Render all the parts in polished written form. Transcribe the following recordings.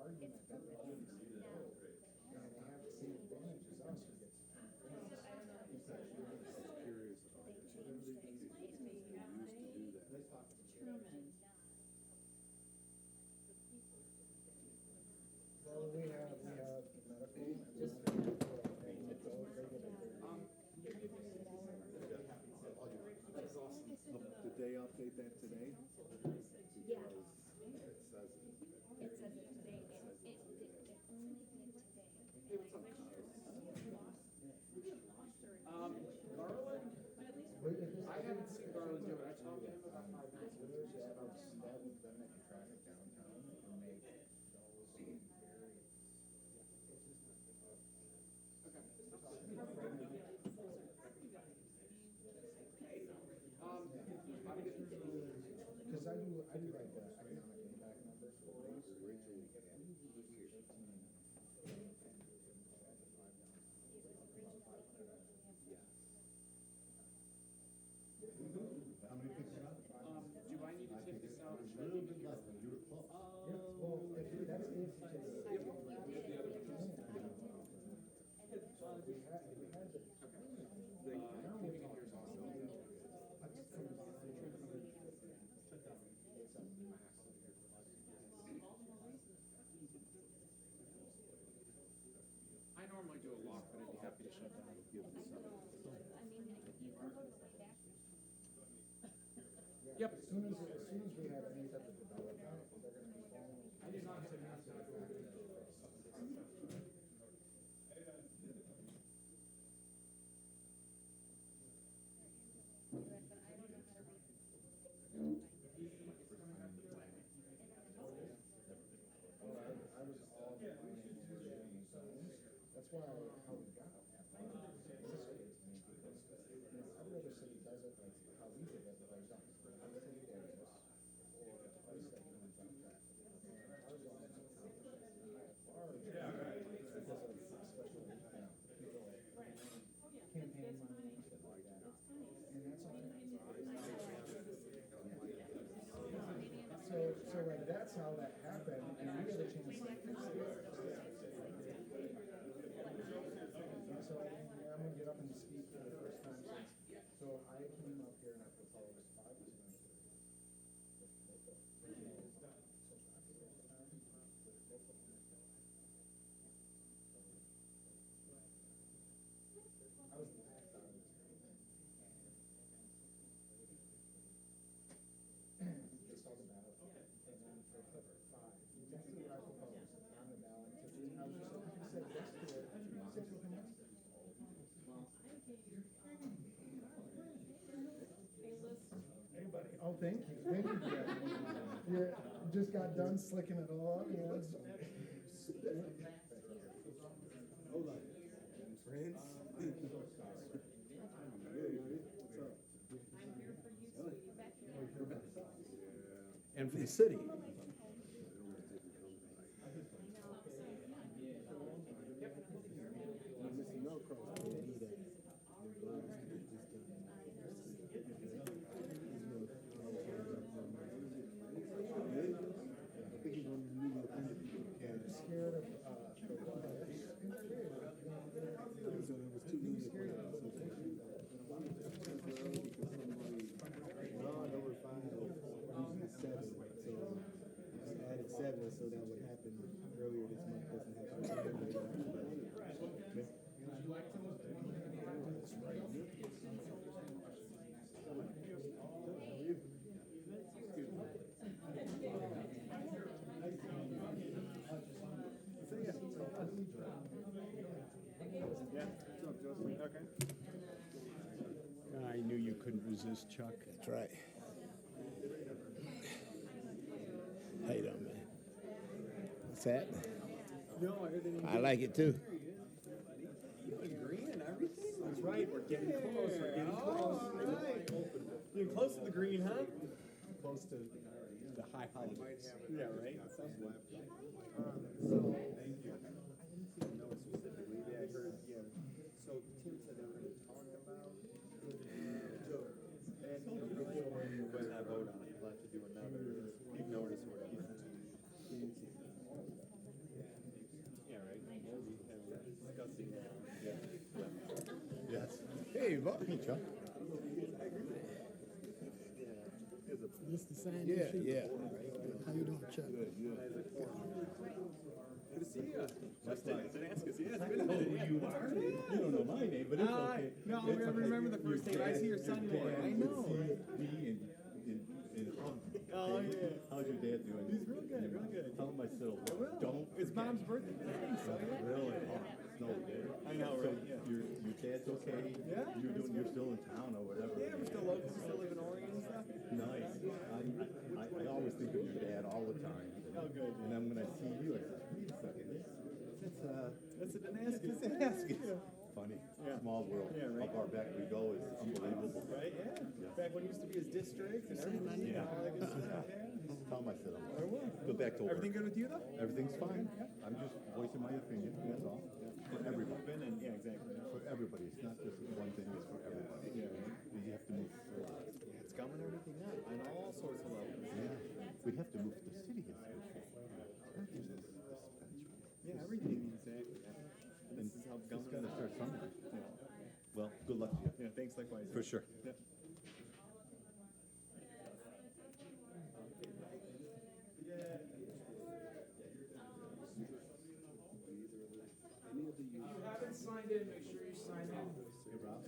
argument that they always do. And they have the same advantage as us who gets points. Curious about it. They used to do that. Well, we have medical and That's awesome. Did they update that today? Yeah. It says it. It says it today. It only did today. Garland? I haven't seen Garland do it. I talked to him about 5 minutes ago. that would then make traffic downtown and make those very. Because I do like the economic impact numbers for those. How many picks you got? Do I need to take this out? A little bit less than you were close. Well, that's if you take it. We had the. I normally do a lock, but I'd be happy to shut down. I mean, you can go to the back. Yep. As soon as we have any type of development, they're gonna be following. I did not say that. I was all behind zones. That's why how we got frustrated me because every other city does it like how we did it, but there's not city areas or a place that comes on track. Ours all has large because of special people campaign money and stuff like that. And that's all. So like that's how that happened, and we had a chance to fix it. So I'm gonna get up and speak for the first time since. So I came up here and I proposed 5%. I was laughed out of this. Just on the ballot. And then for 5, exactly what I proposed on the ballot. I was just like, you said, let's do it. 6 will come next. Anybody? Oh, thank you. Thank you. You just got done slicking it all up. Yeah. Hold on. Friends? What's up? I'm here for you, so you back here. And for the city. Missing no cross. Scared of So there was 2 new plans. No, there were 5, using 7. So I added 7, so that would happen earlier this month. Doesn't happen. Okay. I knew you couldn't resist, Chuck. That's right. How you doing, man? What's that? No, I heard that. I like it too. Green and everything? That's right, we're getting close, we're getting close. Getting close to the green, huh? Close to the high holidays. Yeah, right? So, I didn't know specifically, yeah, I heard, yeah. So Tim said they were gonna talk about. And when I vote on it, we'll have to do another big notice or whatever. Duvall. Hey, Chuck. This the sign Yeah, sheet? yeah. How you doing, Chuck? Good to see you. Justin, didn't ask us. Yeah, it's been a minute. Yeah. You don't know my name, but it's okay. No, It's I remember the first time I see your son more. I know. Oh, yeah. How's your dad doing? He's real good, real good. Tell him I said hello. Don't. It's Mom's birthday today, so yeah. Really? Oh, no, dude. I know, So right? Yeah. your dad's okay? Yeah. You're still in town or whatever. Yeah, we're still local. We still live in Oregon and stuff. Nice. I always think of your dad all the time. Oh, good. And then when I see you, I say, wait a second. That's a Damascus. Funny. Yeah. Small world. Yeah, right. How far back we go is unbelievable. Right? Yeah. Back when it used to be his district and everything. Yeah. All that good stuff. Yeah. Tell him I said hello. I will. Go back to work. Everything good with you though? Everything's fine. I'm just voicing my opinion, that's all. For everybody. Yeah, exactly. For everybody. It's not just one thing, it's for everybody. Yeah. You have to move forward. Yeah, it's gumming everything up on all sorts of levels. Yeah. We have to move, the city has to move forward. Not just this dispensary. Yeah, everything exactly. And this is how It's government. gotta start somewhere. Yeah. Well, good luck to you. Yeah, thanks likewise. For sure. Yeah. If you haven't signed in, make sure you sign in. Hey, Rob.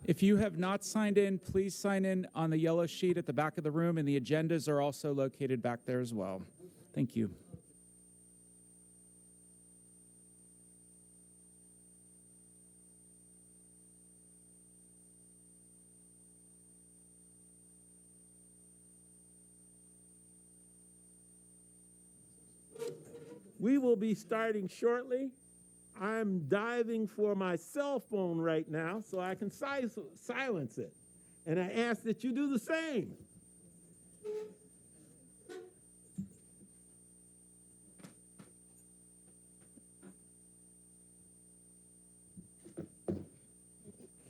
If you have not signed in, please sign in on the yellow sheet at the back of the room, and the agendas are also located back there as well. Thank you. We will be starting shortly. I'm diving for my cell phone right now so I can silence it. And I ask that you do the same.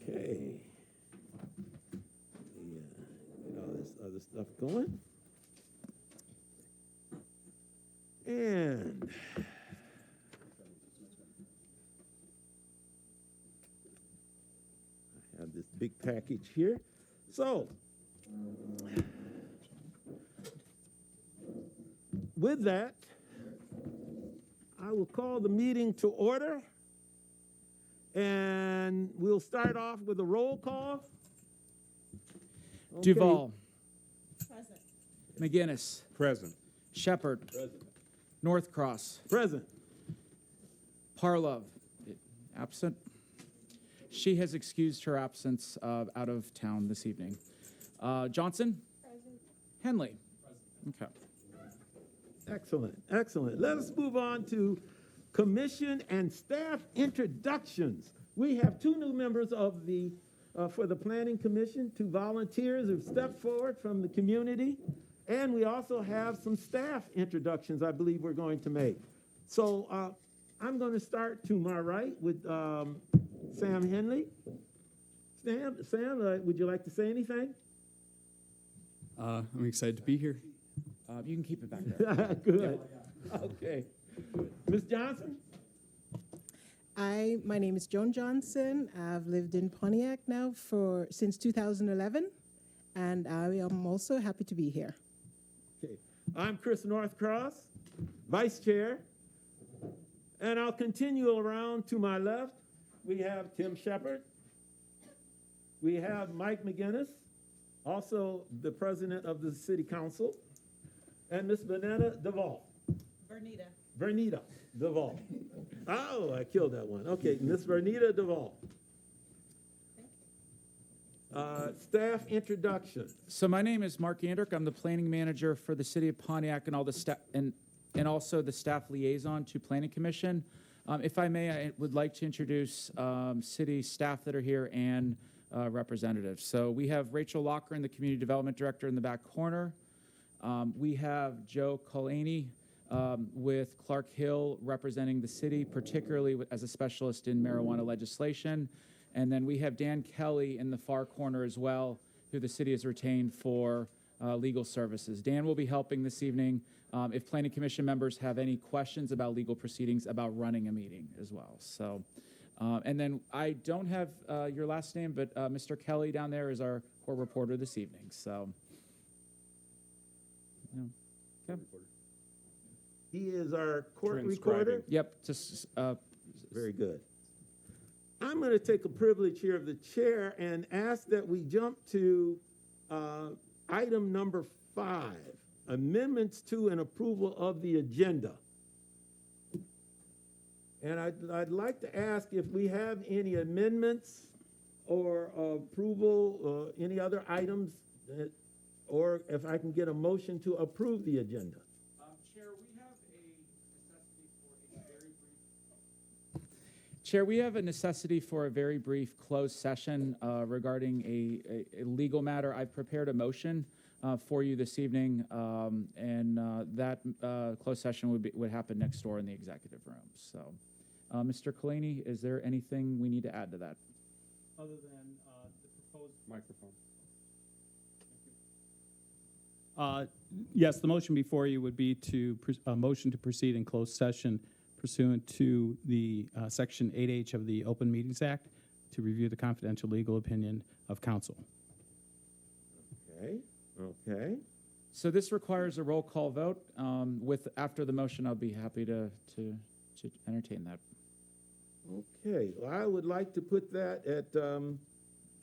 Okay. Get all this other stuff going. And I have this big package here. So, with that, I will call the meeting to order. And we'll start off with a roll call. Okay. Duvall. Present. McGinnis. Present. Shepherd. Northcross. Present. Parlov. Absent. She has excused her absence out of town this evening. Johnson? Present. Henley? Okay. Excellent, excellent. Let us move on to commission and staff introductions. We have two new members of the for the Planning Commission, two volunteers who've stepped forward from the community, and we also have some staff introductions I believe we're going to make. So I'm going to start to my right with Sam Henley. Sam, would you like to say anything? I'm excited to be here. You can keep it back there. Good. Okay. Ms. Johnson? My name is Joan Johnson. I've lived in Pontiac now since 2011, and I am also happy to be here. Okay. I'm Chris Northcross, Vice Chair, and I'll continue around to my left. We have Tim Shepard. We have Mike McGinnis, also the President of the City Council, and Ms. Vanetta Duvall. Bernita. Bernita Duvall. Oh, I killed that one. Okay, Ms. Vernita Duvall. Staff introduction. So my name is Mark Anderk. I'm the planning manager for the city of Pontiac and all the staff and also the staff liaison to Planning Commission. If I may, I would like to introduce city staff that are here and representatives. So we have Rachel Locker, the community development director, in the back corner. We have Joe Colaney with Clark Hill representing the city, particularly as a specialist in marijuana legislation. And then we have Dan Kelly in the far corner as well, who the city has retained for legal services. Dan will be helping this evening if Planning Commission members have any questions about legal proceedings about running a meeting as well. So, and then I don't have your last name, but Mr. Kelly down there is our court reporter this evening. So, okay. He is our court recorder. Yep. Just Very good. I'm going to take a privilege here of the chair and ask that we jump to item number 5, amendments to and approval of the agenda. And I'd like to ask if we have any amendments or approval, any other items, or if I can get a motion to approve the agenda. Chair, we have a necessity for a very brief closed session regarding a legal matter. I've prepared a motion for you this evening, and that closed session would happen next door in the executive room. So, Mr. Kalani, is there anything we need to add to that? Other than the proposed microphone. Yes, the motion before you would be to motion to proceed in closed session pursuant to the Section 8H of the Open Meetings Act to review the confidential legal opinion of counsel. Okay, okay. So this requires a roll call vote. After the motion, I'll be happy to entertain that. Okay, well, I would like to put that at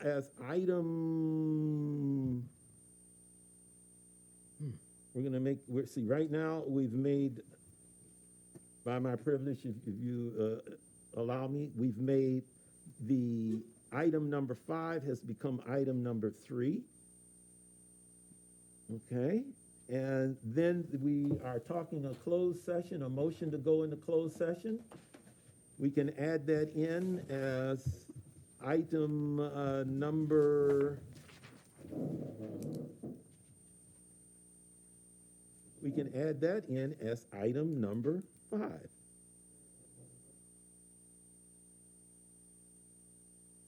as item. We're going to make. See, right now we've made. By my privilege, if you allow me, we've made the item number 5 has become item number 3. Okay, and then we are talking a closed session, a motion to go into closed session. We can add that in as item number. We can add that in as item number 5.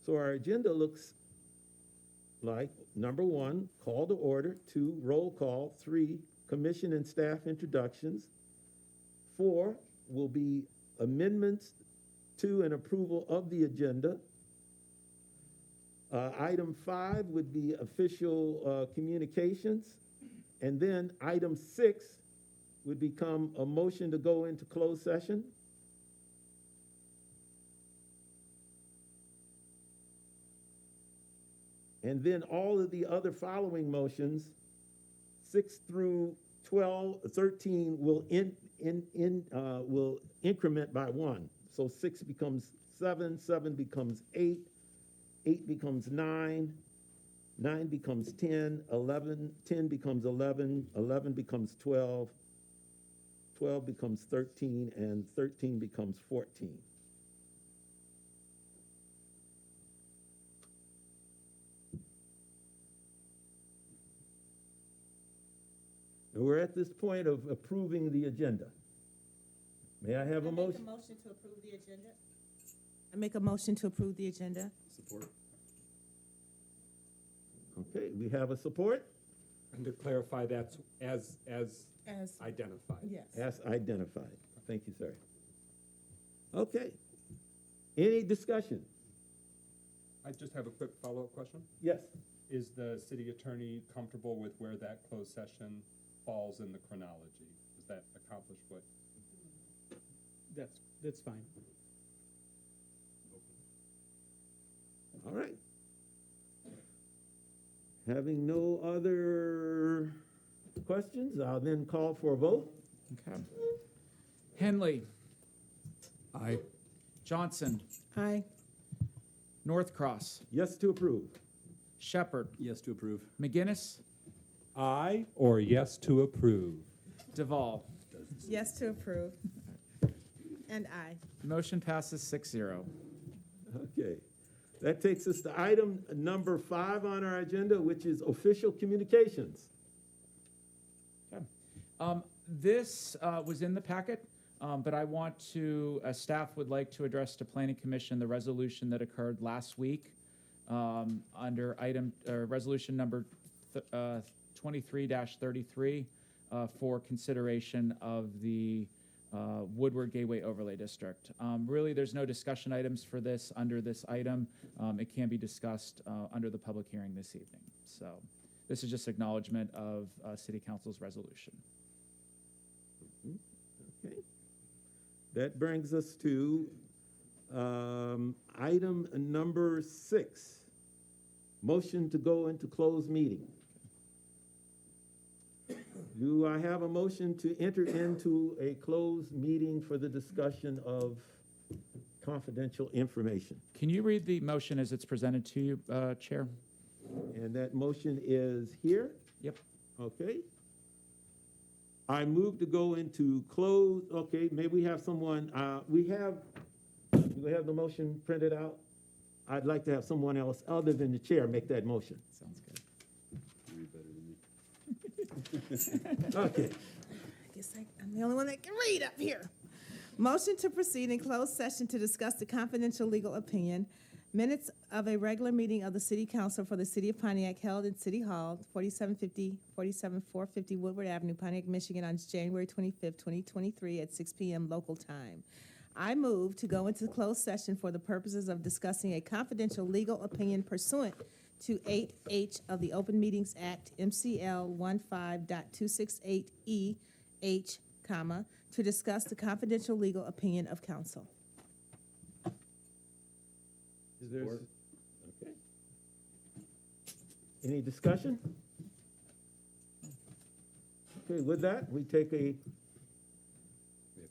So our agenda looks like number 1, call to order, 2, roll call, 3, commission and staff introductions, 4 will be amendments to and approval of the agenda. Item 5 would be official communications, and then item 6 would become a motion to go into closed session. And then all of the other following motions, 6 through 12, 13 will will increment by 1. So 6 becomes 7, 7 becomes 8, 8 becomes 9, 9 becomes 10, 11, 10 becomes 11, 11 becomes 12, 12 becomes 13, and 13 becomes 14. And we're at this point of approving the agenda. May I have a motion? I make a motion to approve the agenda. I make a motion to approve the agenda. Support. Okay, we have a support? And to clarify, that's as identified. Yes. As identified. Thank you, sir. Okay. Any discussion? I just have a quick follow-up question. Yes. Is the city attorney comfortable with where that closed session falls in the chronology? Does that accomplish what? That's fine. All right. Having no other questions, I'll then call for a vote. Okay. Henley. Aye. Aye. Johnson, Aye. Northcross, Yes to approve. Shepherd, Yes to approve. McGinnis, Aye or yes to approve? Duval. Yes to approve. And aye. Motion passes 6-0. Okay. That takes us to item number 5 on our agenda, which is official communications. This was in the packet, but I want to, staff would like to address to Planning Commission the resolution that occurred last week under resolution number 23-33 for consideration of the Woodward Gateway Overlay District. Really, there's no discussion items for this under this item. It can be discussed under the public hearing this evening. So this is just acknowledgement of City Council's resolution. Okay. That brings us to item number 6, motion to go into closed meeting. Do I have a motion to enter into a closed meeting for the discussion of confidential information? Can you read the motion as it's presented to you, Chair? And that motion is here? Yep. Okay. I move to go into closed, okay, may we have someone, do we have the motion printed out? I'd like to have someone else other than the chair make that motion. Sounds good. Okay. I guess I'm the only one that can read up here. Motion to proceed in closed session to discuss the confidential legal opinion, minutes of a regular meeting of the City Council for the City of Pontiac held in City Hall, 450 Woodward Avenue, Pontiac, Michigan, on January 25th, 2023 at 6 p.m. local time. I move to go into closed session for the purposes of discussing a confidential legal opinion pursuant to 8H of the Open Meetings Act, MCL 15.268E H, comma, to discuss the confidential legal opinion of counsel. Is there, okay. Any discussion? Okay, with that, we take a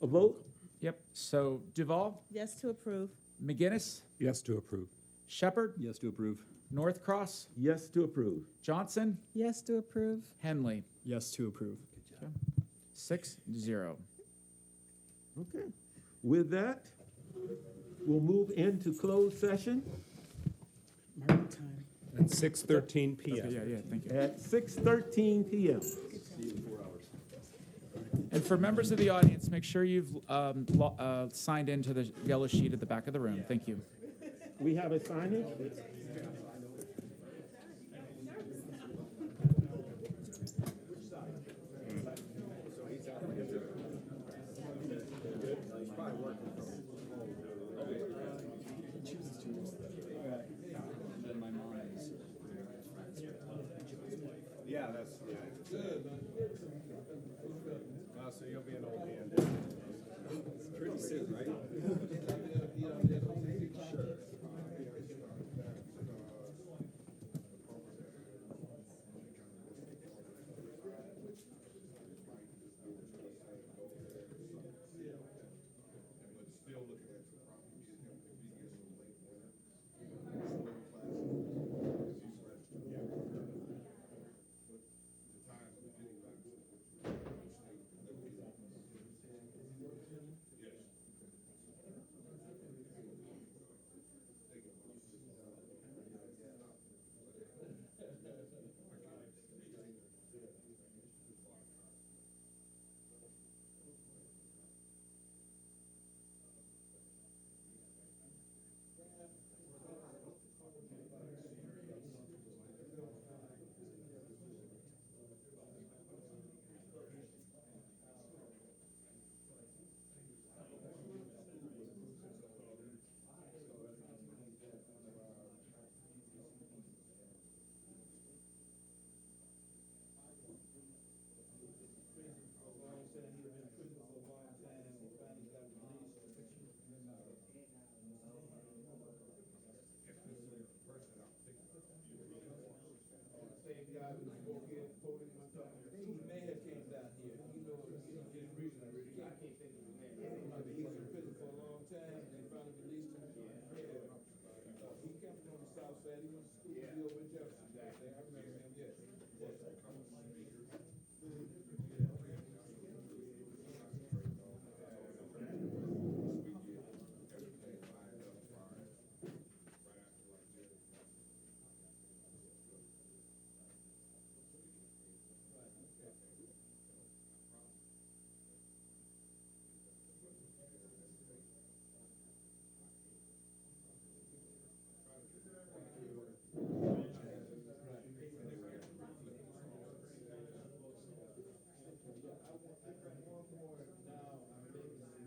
vote. Yep. So Duval, Yes to approve. McGinnis, Yes to approve. Shepherd, Yes to approve. Northcross, Yes to approve. Johnson, Yes to approve. Henley. Yes to approve. 6-0. Okay. With that, we'll move into closed session Mark time. At 6:13 Okay, PM. yeah, thank you. at 6:13 p.m. And for members of the audience, make sure you've signed into the yellow sheet at the back of the room. Thank you. We have a signage. Yeah, that's, yeah. So you'll be an old hand. Pretty soon, right? Sure.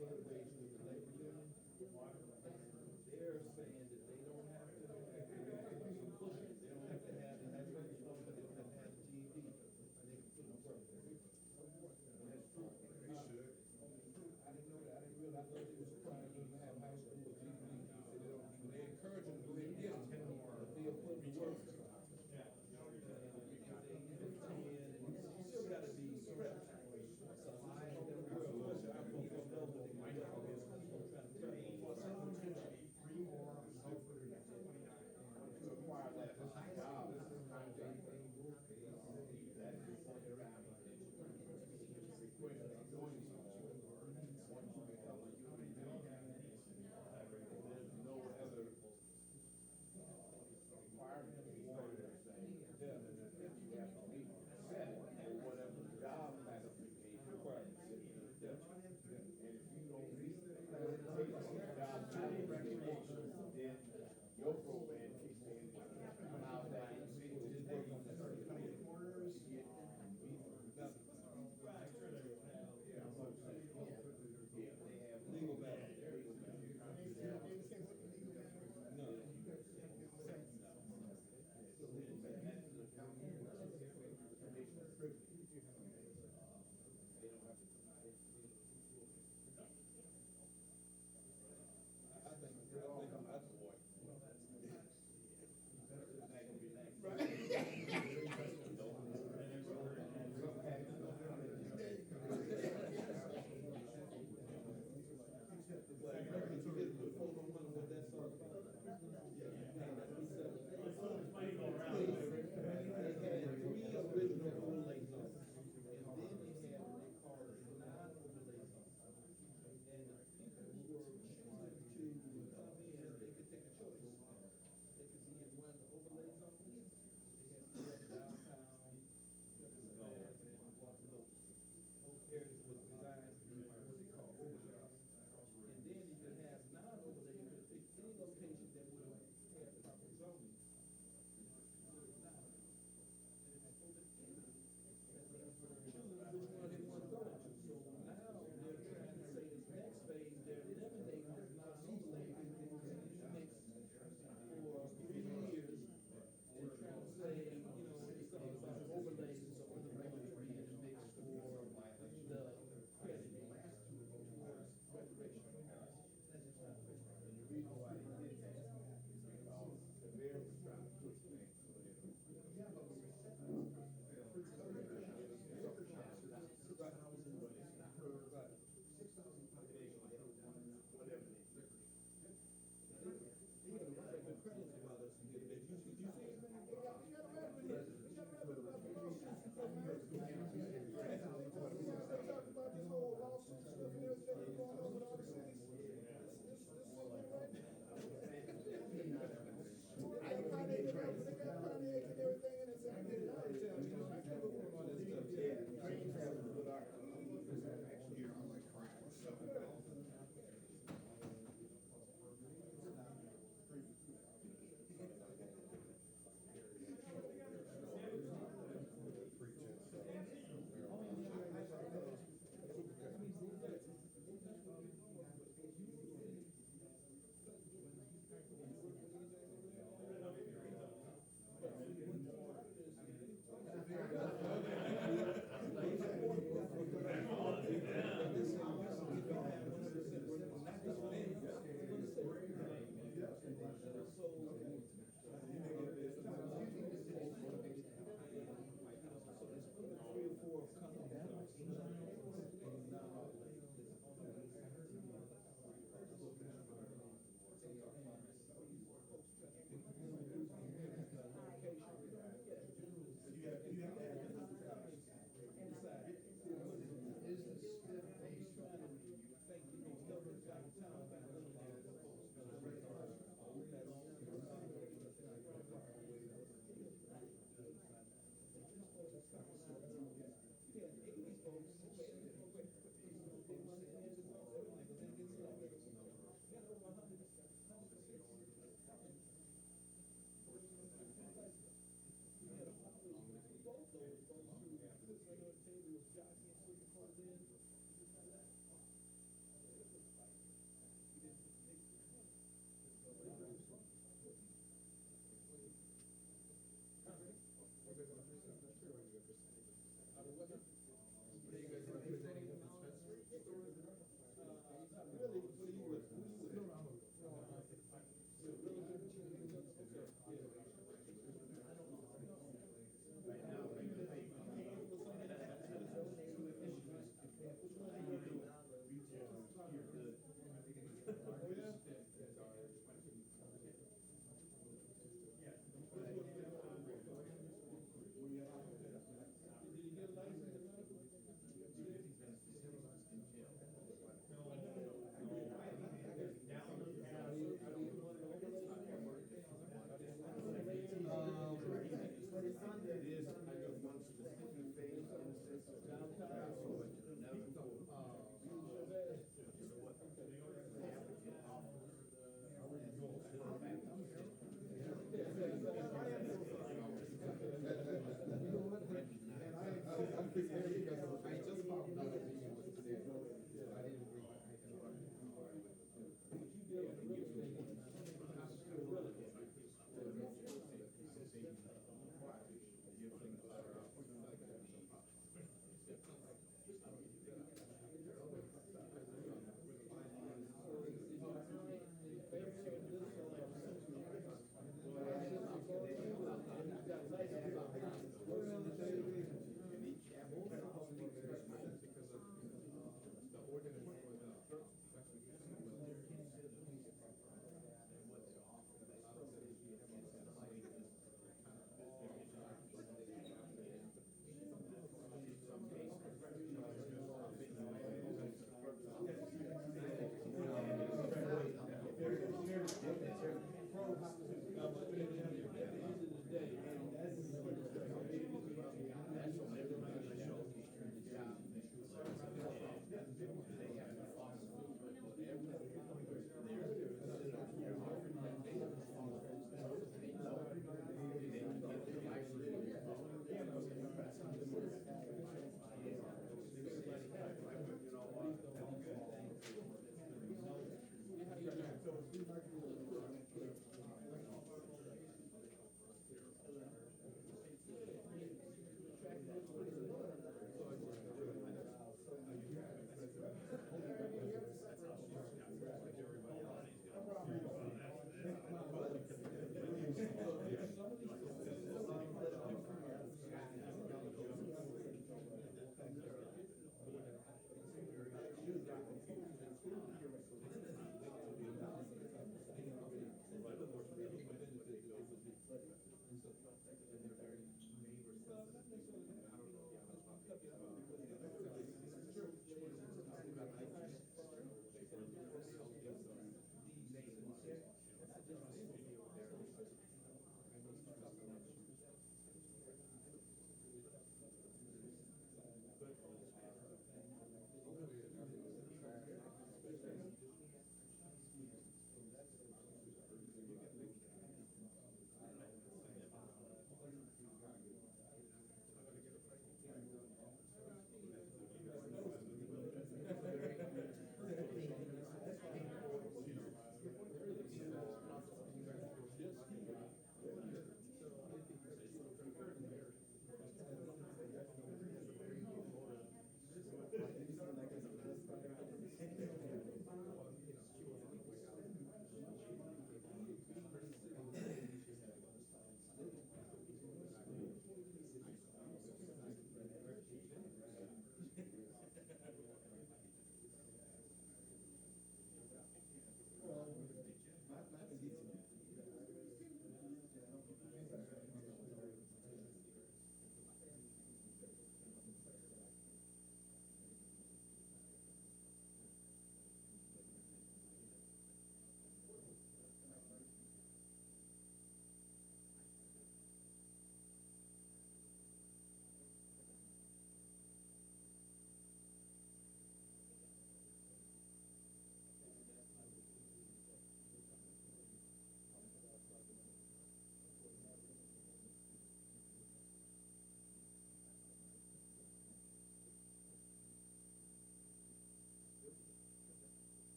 headways with the labor union. They're saying that they don't have to, push it, they don't have to have the high school diploma, they don't have to have the GED, they can put them work. And that's true. We should. I didn't know that, I didn't realize that it was required to have high school or GED. They encourage them to go ahead and get them, but they'll put them to work. Still gotta be prepped. So I don't know where, I don't know what they might have is, trying to prep them for something.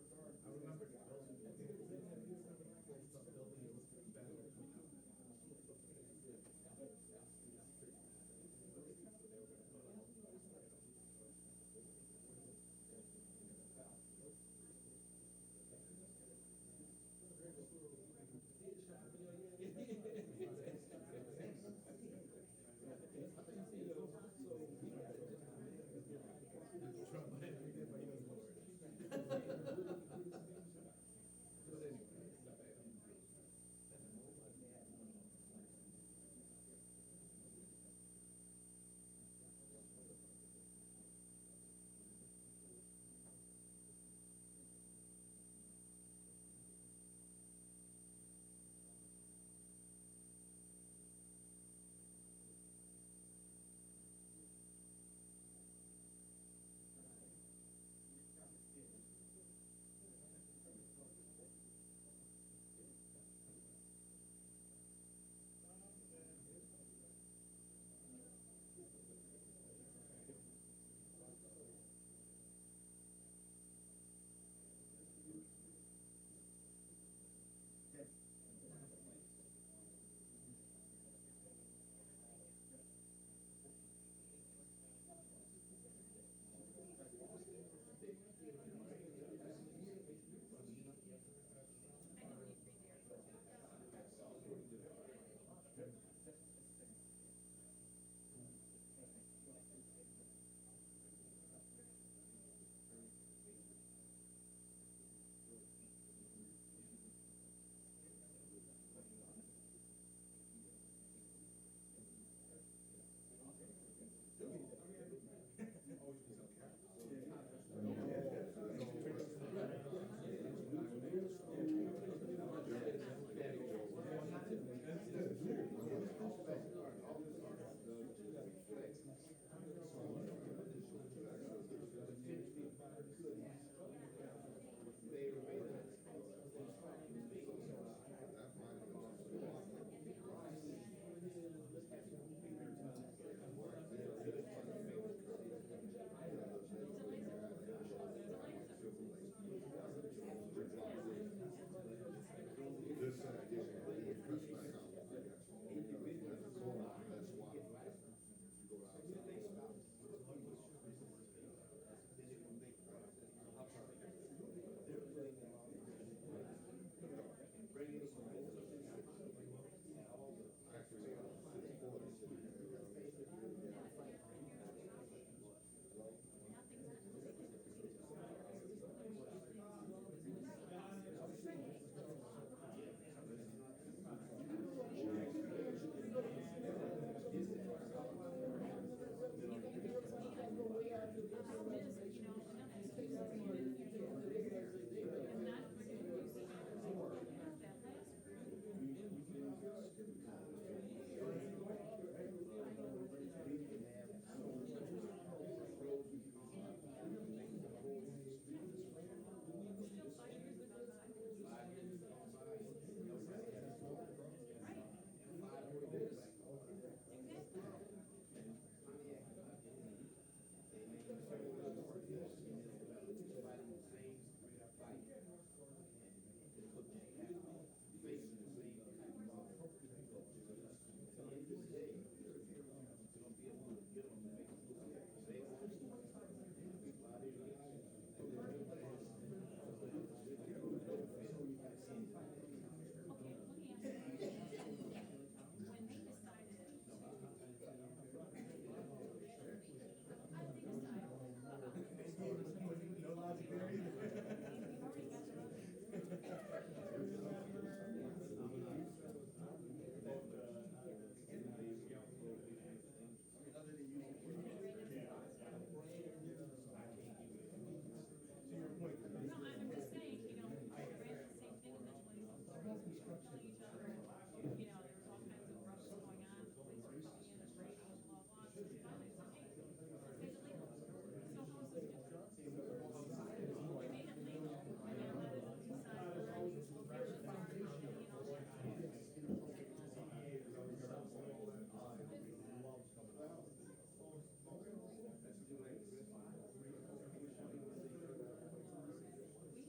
We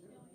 know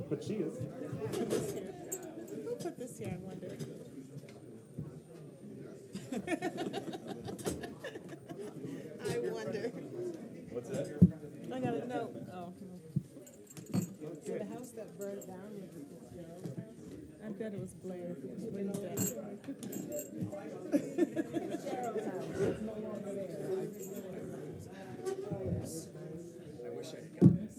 But she is. Who put this here, I wonder? I wonder. What's that? I got a note. Oh. So the house that burned down was the Fitzgerald house? I bet it was Blair. What is that? Fitzgerald's house, it's no longer there. I wish I had gotten this.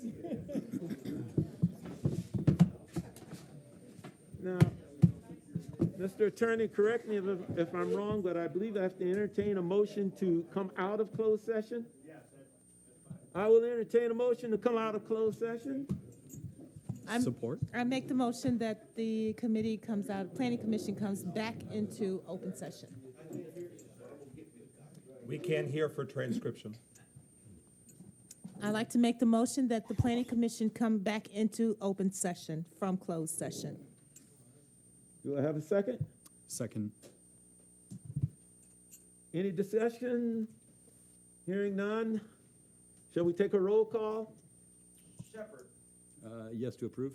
Now, Mr. Attorney, correct me if I'm wrong, but I believe I have to entertain a motion to come out of closed session? I will entertain a motion to come out of closed session. Support? I make the motion that the committee comes out, planning commission comes back into open session. We can't hear for transcription. I'd like to make the motion that the planning commission come back into open session from closed session. Do I have a second? Second. Any discussion? Hearing none. Shall we take a roll call? Shepherd. Yes to approve?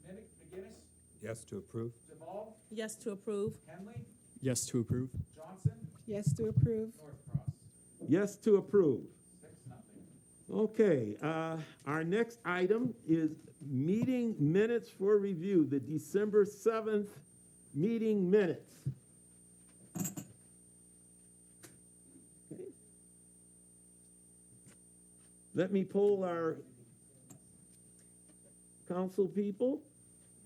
McGinnis. Yes to approve. Duvall. Yes to approve. Henley. Yes to approve? Johnson. Yes to approve. Northcross. Yes to approve. 6-0. Okay, our next item is meeting minutes for review, the December 7th meeting minutes. Okay. Let me poll our council people.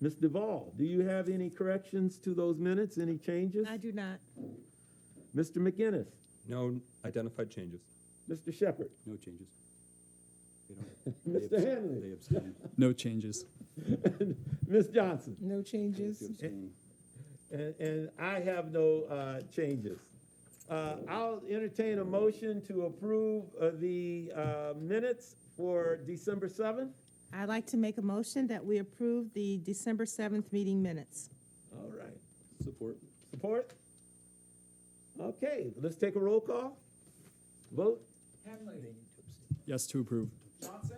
Ms. Duvall, do you have any corrections to those minutes, any changes? I do not. Mr. McGinnis, No identified changes. Mr. Shepherd, No changes. Mr. Henley, They abstain. No changes. Ms. Johnson. No changes. Abstain. And I have no changes. I'll entertain a motion to approve the minutes for December 7th. I'd like to make a motion that we approve the December 7th meeting minutes. All right. Support. Support? Okay, let's take a roll call. Vote? Henley. Yes to approve. Johnson.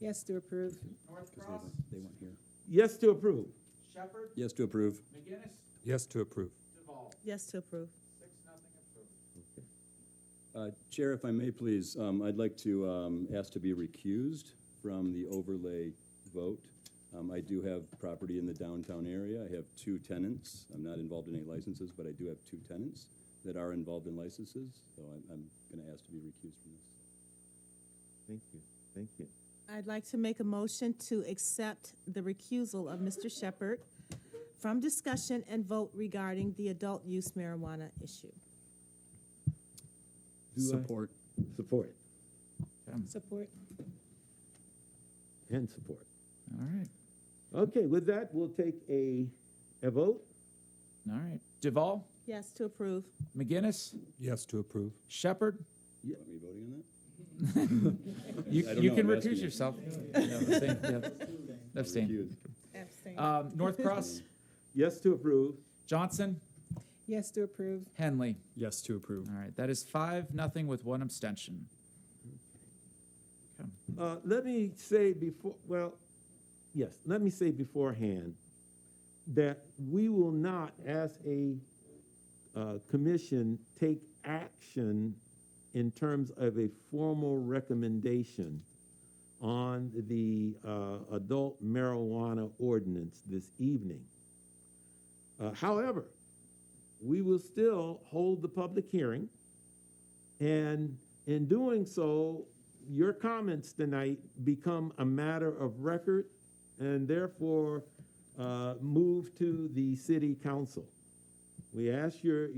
Yes to approve. Northcross. They weren't here. Yes to approve. Shepherd. Yes to approve. McGinnis. Yes to approve. Duvall. Yes to approve. 6-0 approved. Chair, if I may, please, I'd like to ask to be recused from the overlay vote. I do have property in the downtown area. I have 2 tenants. I'm not involved in any licenses, but I do have 2 tenants that are involved in licenses, so I'm going to ask to be recused from this. Thank you, thank you. I'd like to make a motion to accept the recusal of Mr. Shepherd from discussion and vote regarding the adult use marijuana issue. Support. Support. Support. And support. All right. Okay, with that, we'll take a vote. All right. Duvall. Yes to approve. McGinnis. Yes to approve. Shepherd. You want me voting on that? You, I don't you know, can I'm asking recuse you. yourself. Yeah, abstain. Yep. Abstain. Recused. Abstain. Northcross. Yes to approve. Johnson. Yes to approve. Henley. Yes to approve. All right. That is 5-0 with 1 abstention. Okay. Let me say before, well, yes, let me say beforehand that we will not, as a commission, take action in terms of a formal recommendation on the adult marijuana ordinance this evening. However, we will still hold the public hearing, and in doing so, your comments tonight become a matter of record and therefore move to the city council. We ask your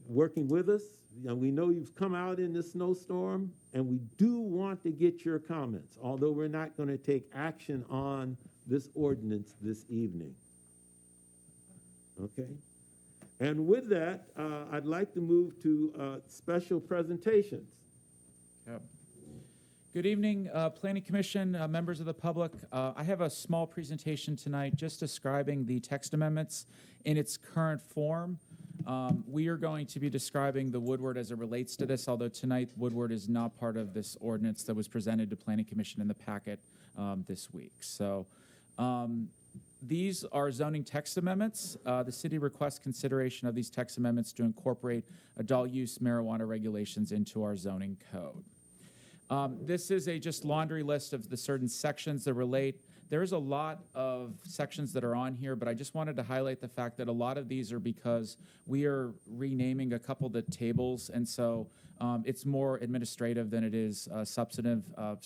working with us, and we know you've come out in this snowstorm, and we do want to get your comments, although we're not going to take action on this ordinance this evening. Okay? And with that, I'd like to move to special presentations. Yep. Good evening, Planning Commission, members of the public. I have a small presentation tonight just describing the text amendments in its current form. We are going to be describing the Woodward as it relates to this, although tonight Woodward is not part of this ordinance that was presented to Planning Commission in the packet this week. So these are zoning text amendments. The city requests consideration of these text amendments to incorporate adult use marijuana regulations into our zoning code. This is a just laundry list of the certain sections that relate. There's a lot of sections that are on here, but I just wanted to highlight the fact that a lot of these are because we are renaming a couple of the tables, and so it's more administrative than it is substantive. But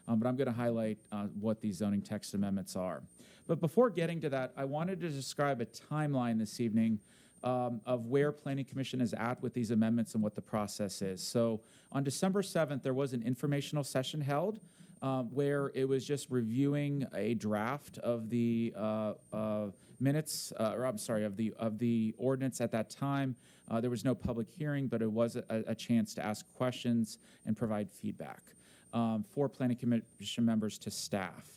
I'm going to highlight what these zoning text amendments are. But before getting to that, I wanted to describe a timeline this evening of where Planning Commission is at with these amendments and what the process is. So on December 7th, there was an informational session held where it was just reviewing a draft of the minutes, of the ordinance at that time. There was no public hearing, but it was a chance to ask questions and provide feedback for Planning Commission members to staff.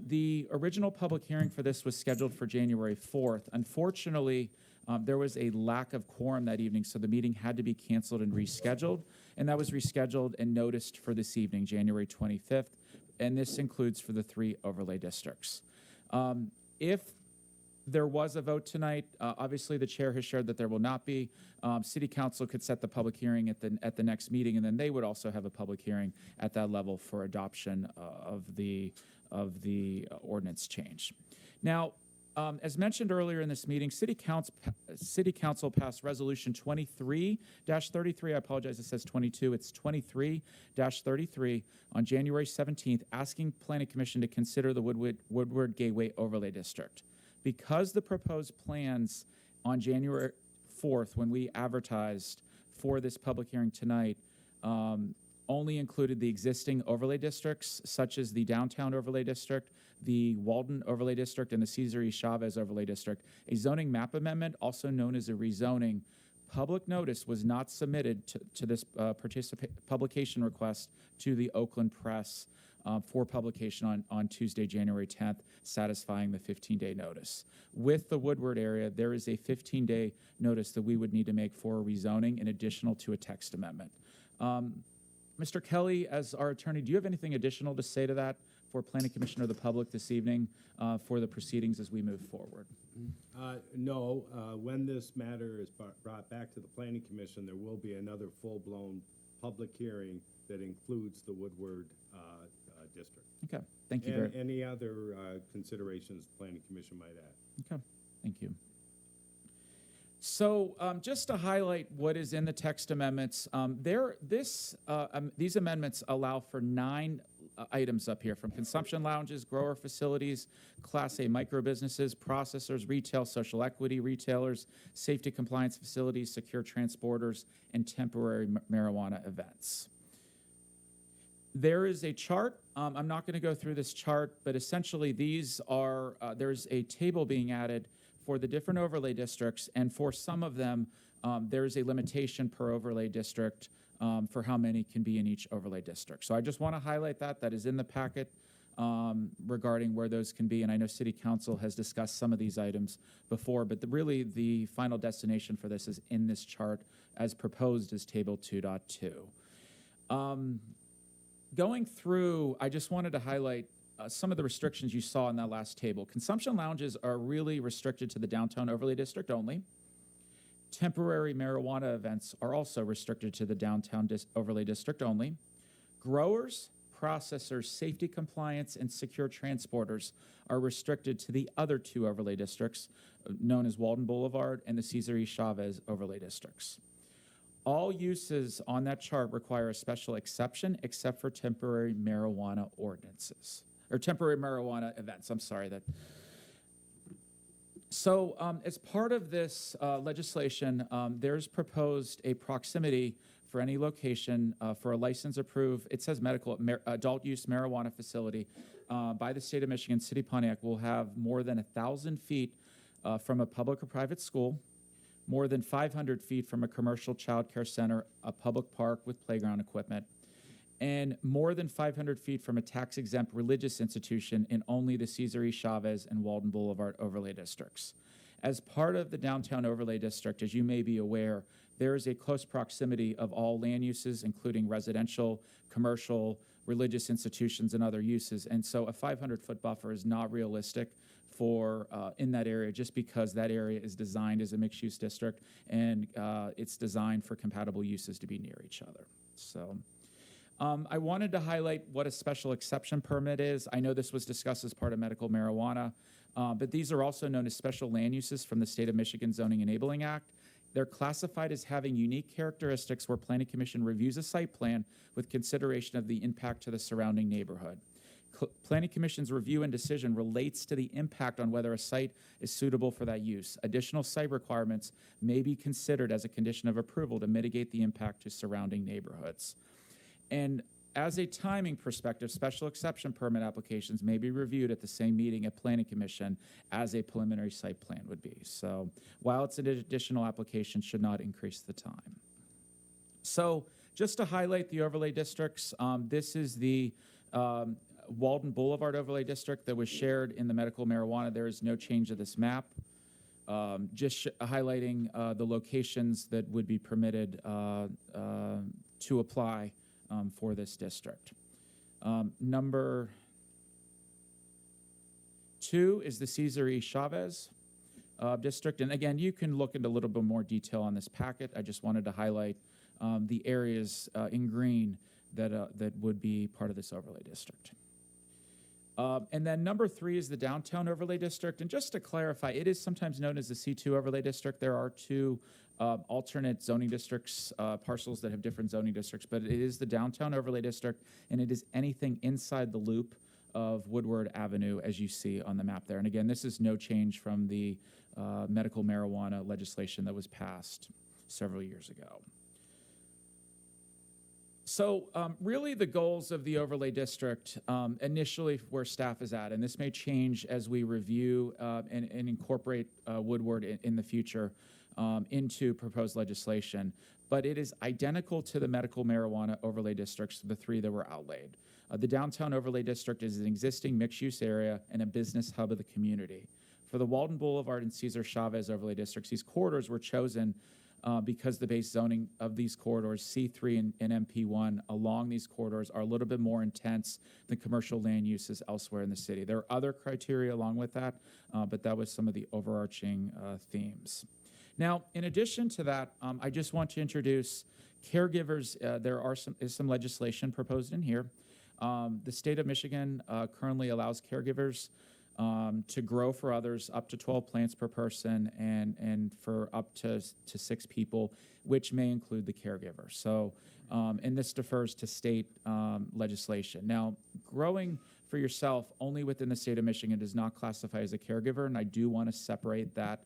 The original public hearing for this was scheduled for January 4th. Unfortunately, there was a lack of quorum that evening, so the meeting had to be canceled and rescheduled, and that was rescheduled and noticed for this evening, January 25th, and this includes for the 3 overlay districts. If there was a vote tonight, obviously the chair has shared that there will not be. City Council could set the public hearing at the next meeting, and then they would also have a public hearing at that level for adoption of the ordinance change. Now, as mentioned earlier in this meeting, City Council passed Resolution 23-33. I apologize, it says 22. It's 23-33 on January 17th, asking Planning Commission to consider the Woodward Gateway Overlay District. Because the proposed plans on January 4th, when we advertised for this public hearing tonight, only included the existing overlay districts, such as the Downtown Overlay District, the Walden Overlay District, and the Cesar E. Chavez Overlay District. A zoning map amendment, also known as a rezoning, public notice was not submitted to this publication request to the Oakland Press for publication on Tuesday, January 10th, satisfying the 15-day notice. With the Woodward area, there is a 15-day notice that we would need to make for a rezoning in addition to a text amendment. Mr. Kelly, as our attorney, do you have anything additional to say to that for Planning Commission or the public this evening for the proceedings as we move forward? No. When this matter is brought back to the Planning Commission, there will be another full-blown public hearing that includes the Woodward district. Okay, thank you. And any other considerations the Planning Commission might add. Okay, thank you. So just to highlight what is in the text amendments, these amendments allow for 9 items up here, from consumption lounges, grower facilities, Class A micro businesses, processors, retail, social equity retailers, safety compliance facilities, secure transporters, and temporary marijuana events. There is a chart. I'm not going to go through this chart, but essentially these are, there's a table being added for the different overlay districts, and for some of them, there is a limitation per overlay district for how many can be in each overlay district. So I just want to highlight that is in the packet regarding where those can be, and I know City Council has discussed some of these items before, but really the final destination for this is in this chart as proposed as Table 2.2. Going through, I just wanted to highlight some of the restrictions you saw in that last table. Consumption lounges are really restricted to the Downtown Overlay District only. Temporary marijuana events are also restricted to the Downtown Overlay District only. Growers, processors, safety compliance, and secure transporters are restricted to the other 2 overlay districts, known as Walden Boulevard and the Cesar E. Chavez overlay districts. All uses on that chart require a special exception except for temporary marijuana ordinances, or temporary marijuana events, I'm sorry. So as part of this legislation, there's proposed a proximity for any location for a license approved, it says medical, adult use marijuana facility by the state of Michigan. City Pontiac will have more than 1,000 feet from a public or private school, more than 500 feet from a commercial child care center, a public park with playground equipment, and more than 500 feet from a tax-exempt religious institution in only the Cesar E. Chavez and Walden Boulevard overlay districts. As part of the downtown overlay district, as you may be aware, there is a close proximity of all land uses, including residential, commercial, religious institutions, and other uses. And so a 500-foot buffer is not realistic for in that area, just because that area is designed as a mixed-use district, and it's designed for compatible uses to be near each other. So I wanted to highlight what a special exception permit is. I know this was discussed as part of medical marijuana, but these are also known as special land uses from the State of Michigan Zoning Enabling Act. They're classified as having unique characteristics where Planning Commission reviews a site plan with consideration of the impact to the surrounding neighborhood. Planning Commission's review and decision relates to the impact on whether a site is suitable for that use. Additional site requirements may be considered as a condition of approval to mitigate the impact to surrounding neighborhoods. And as a timing perspective, special exception permit applications may be reviewed at the same meeting at Planning Commission as a preliminary site plan would be. So while it's an additional application, should not increase the time. So just to highlight the overlay districts, this is the Walden Boulevard overlay district that was shared in the medical marijuana. There is no change to this map. Just highlighting the locations that would be permitted to apply for this district. Number 2 is the Cesar E. Chavez district. And again, you can look into a little bit more detail on this packet. I just wanted to highlight the areas in green that would be part of this overlay district. And then number 3 is the downtown overlay district. And just to clarify, it is sometimes known as the C2 overlay district. There are 2 alternate zoning districts, parcels that have different zoning districts, but it is the downtown overlay district, and it is anything inside the loop of Woodward Avenue, as you see on the map there. And again, this is no change from the medical marijuana legislation that was passed several years ago. So really the goals of the overlay district, initially where staff is at, and this may change as we review and incorporate Woodward in the future into proposed legislation, but it is identical to the medical marijuana overlay districts, the 3 that were outlaid. The downtown overlay district is an existing mixed-use area and a business hub of the community. For the Walden Boulevard and Cesar Chavez overlay districts, these corridors were chosen because the base zoning of these corridors, C3 and MP1, along these corridors are a little bit more intense than commercial land uses elsewhere in the city. There are other criteria along with that, but that was some of the overarching themes. Now, in addition to that, I just want to introduce caregivers. There is some legislation proposed in here. The state of Michigan currently allows caregivers to grow for others up to 12 plants per person and for up to 6 people, which may include the caregiver. So, and this defers to state legislation. Now, growing for yourself only within the state of Michigan does not classify as a caregiver, and I do want to separate that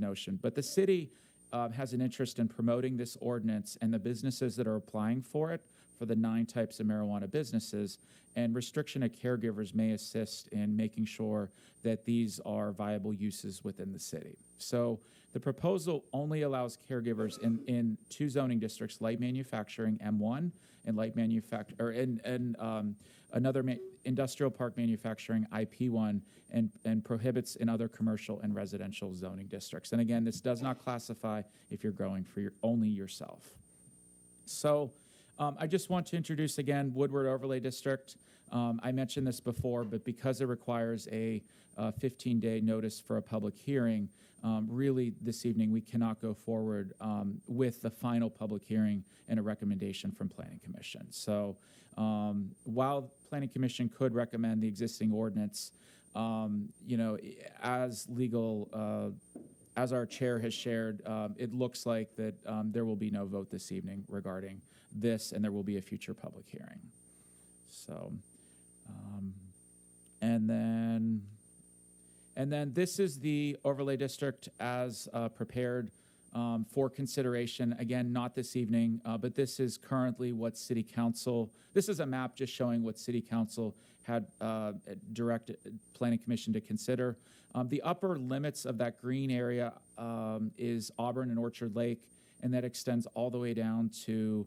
notion. But the city has an interest in promoting this ordinance and the businesses that are applying for it for the 9 types of marijuana businesses, and restriction of caregivers may assist in making sure that these are viable uses within the city. So the proposal only allows caregivers in 2 zoning districts, light manufacturing M1 and light manufacturing industrial park manufacturing IP1, and prohibits in other commercial and residential zoning districts. And again, this does not classify if you're growing for only yourself. So I just want to introduce again Woodward Overlay District. I mentioned this before, but because it requires a 15-day notice for a public hearing, really this evening we cannot go forward with the final public hearing and a recommendation from Planning Commission. So while Planning Commission could recommend the existing ordinance, as legal, as our chair has shared, it looks like that there will be no vote this evening regarding this, and there will be a future public hearing. So, and then this is the overlay district as prepared for consideration. Again, not this evening, but this is currently what City Council, this is a map just showing what City Council had directed Planning Commission to consider. The upper limits of that green area is Auburn and Orchard Lake, and that extends all the way down to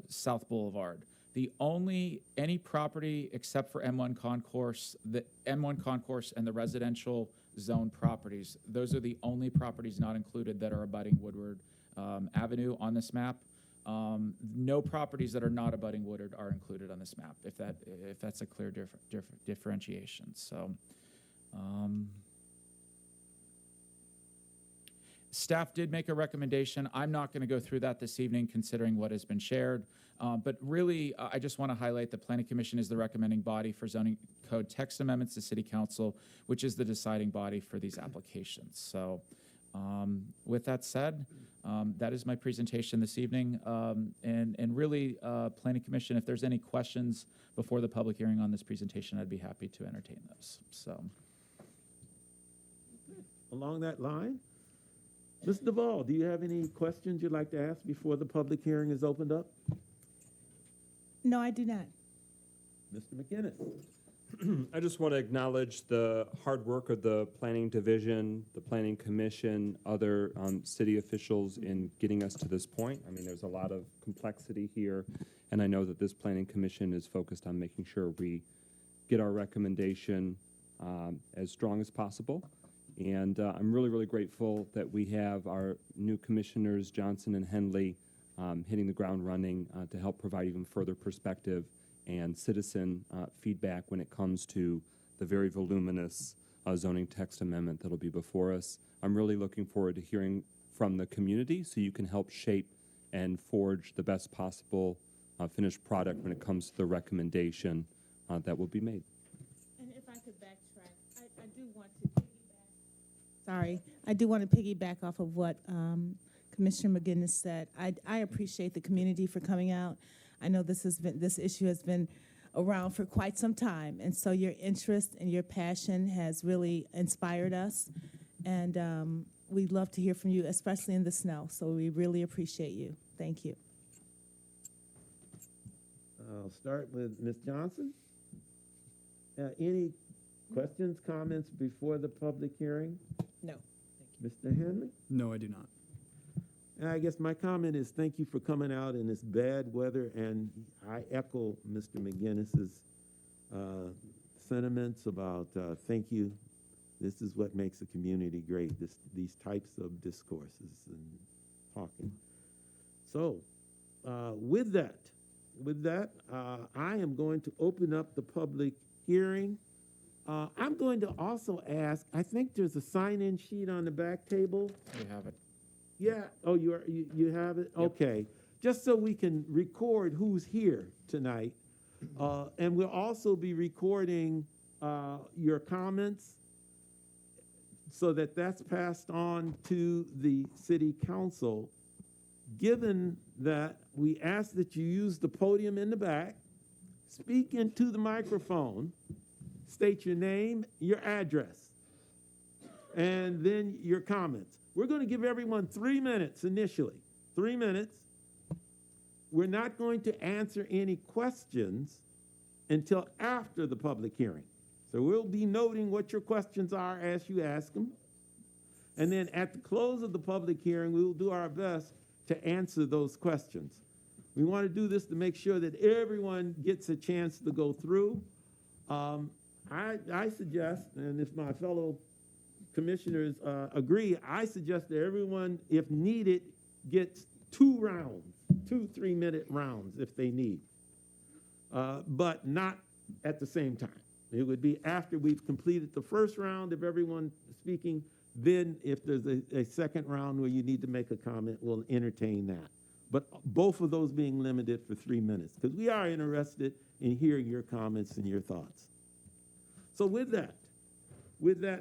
South Boulevard. Any property except for M1 Concourse, the M1 Concourse and the residential zone properties, those are the only properties not included that are abutting Woodward Avenue on this map. No properties that are not abutting Woodward are included on this map, if that's a clear differentiation. So, staff did make a recommendation. I'm not going to go through that this evening, considering what has been shared. But really, I just want to highlight the Planning Commission is the recommending body for zoning code text amendments to City Council, which is the deciding body for these applications. So, with that said, that is my presentation this evening. And really, Planning Commission, if there's any questions before the public hearing on this presentation, I'd be happy to entertain those. So, Along that line, Ms. Duvall, do you have any questions you'd like to ask before the public hearing is opened up? No, I do not. Mr. McGinnis? I just want to acknowledge the hard work of the Planning Division, the Planning Commission, other city officials in getting us to this point. I mean, there's a lot of complexity here, and I know that this Planning Commission is focused on making sure we get our recommendation as strong as possible. And I'm really, really grateful that we have our new commissioners, Johnson and Henley, hitting the ground running to help provide even further perspective and citizen feedback when it comes to the very voluminous zoning text amendment that'll be before us. I'm really looking forward to hearing from the community so you can help shape and forge the best possible finished product when it comes to the recommendation that will be made. And if I could backtrack, I do want to piggyback. Sorry, I do want to piggyback off of what Commissioner McGinnis said. I appreciate the community for coming out. I know this issue has been around for quite some time, and so your interest and your passion has really inspired us. And we'd love to hear from you, especially in the snow. So we really appreciate you. Thank you. I'll start with Ms. Johnson. Any questions, comments before the public hearing? No. Mr. Henley? No, I do not. And I guess my comment is thank you for coming out in this bad weather, and I echo Mr. McGinnis's sentiments about thank you. This is what makes a community great, these types of discourses and talking. So with that, I am going to open up the public hearing. I'm going to also ask, I think there's a sign-in sheet on the back table. we have it. Yeah, oh, you have it? Yep. Okay. Just so we can record who's here tonight. And we'll also be recording your comments so that that's passed on to the city council. Given that we ask that you use the podium in the back, speak into the microphone, state your name, your address, and then your comments. We're going to give everyone 3 minutes initially. 3 minutes. We're not going to answer any questions until after the public hearing. So we'll be noting what your questions are as you ask them. And then at the close of the public hearing, we will do our best to answer those questions. We want to do this to make sure that everyone gets a chance to go through. I suggest, and if my fellow commissioners agree, I suggest that everyone, if needed, gets 2 rounds, 2 3-minute rounds if they need, but not at the same time. It would be after we've completed the first round of everyone speaking, then if there's a second round where you need to make a comment, we'll entertain that. But both of those being limited for 3 minutes, because we are interested in hearing your comments and your thoughts. So with that,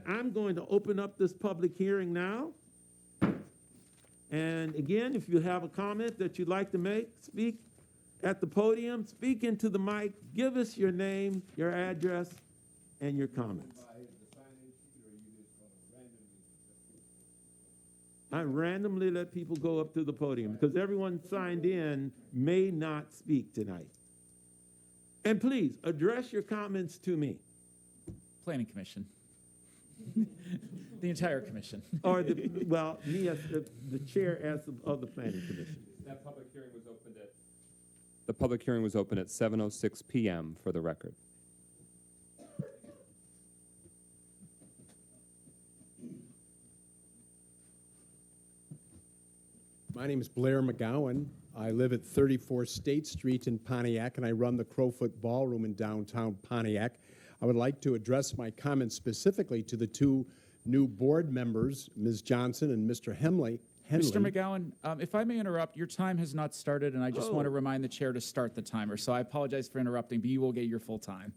I'm going to open up this public hearing now. And again, if you have a comment that you'd like to make, speak at the podium, speak into the mic, give us your name, your address, and your comments. I randomly let people go up to the podium because everyone signed in may not speak tonight. And please, address your comments to me. Planning Commission. The entire commission. Or me as the chair of the Planning Commission. That public hearing was opened at The public hearing was open at 7:06 PM for the record. My name is Blair McGowan. I live at 34 State Street in Pontiac, and I run the Crowfoot Ballroom in downtown Pontiac. I would like to address my comments specifically to the two new board members, Ms. Johnson and Mr. Henley. Mr. McGowan, if I may interrupt, your time has not started, and I just want to remind the chair to start the timer. So I apologize for interrupting, but you will get your full time.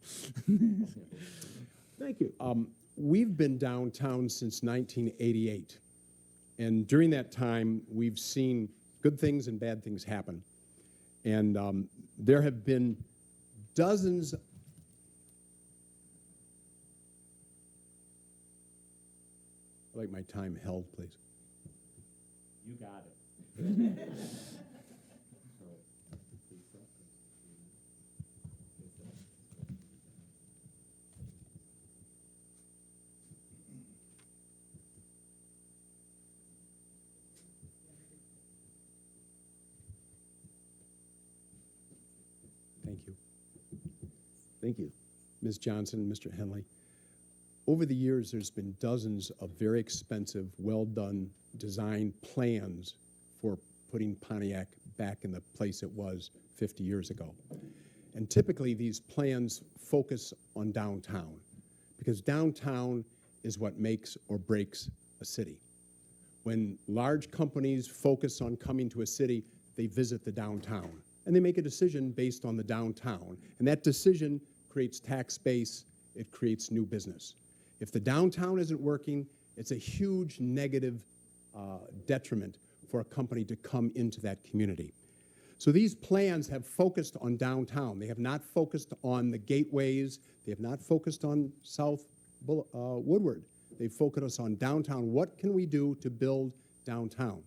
Thank you. We've been downtown since 1988. And during that time, we've seen good things and bad things happen. And there have been dozens. I'd like my time held, please. You got it. Thank you. Thank you. Ms. Johnson and Mr. Henley. Over the years, there's been dozens of very expensive, well-done design plans for putting Pontiac back in the place it was 50 years ago. And typically, these plans focus on downtown, because downtown is what makes or breaks a city. When large companies focus on coming to a city, they visit the downtown, and they make a decision based on the downtown. And that decision creates tax base, it creates new business. If the downtown isn't working, it's a huge negative detriment for a company to come into that community. So these plans have focused on downtown. They have not focused on the gateways. They have not focused on South Woodward. They've focused on downtown. What can we do to build downtown?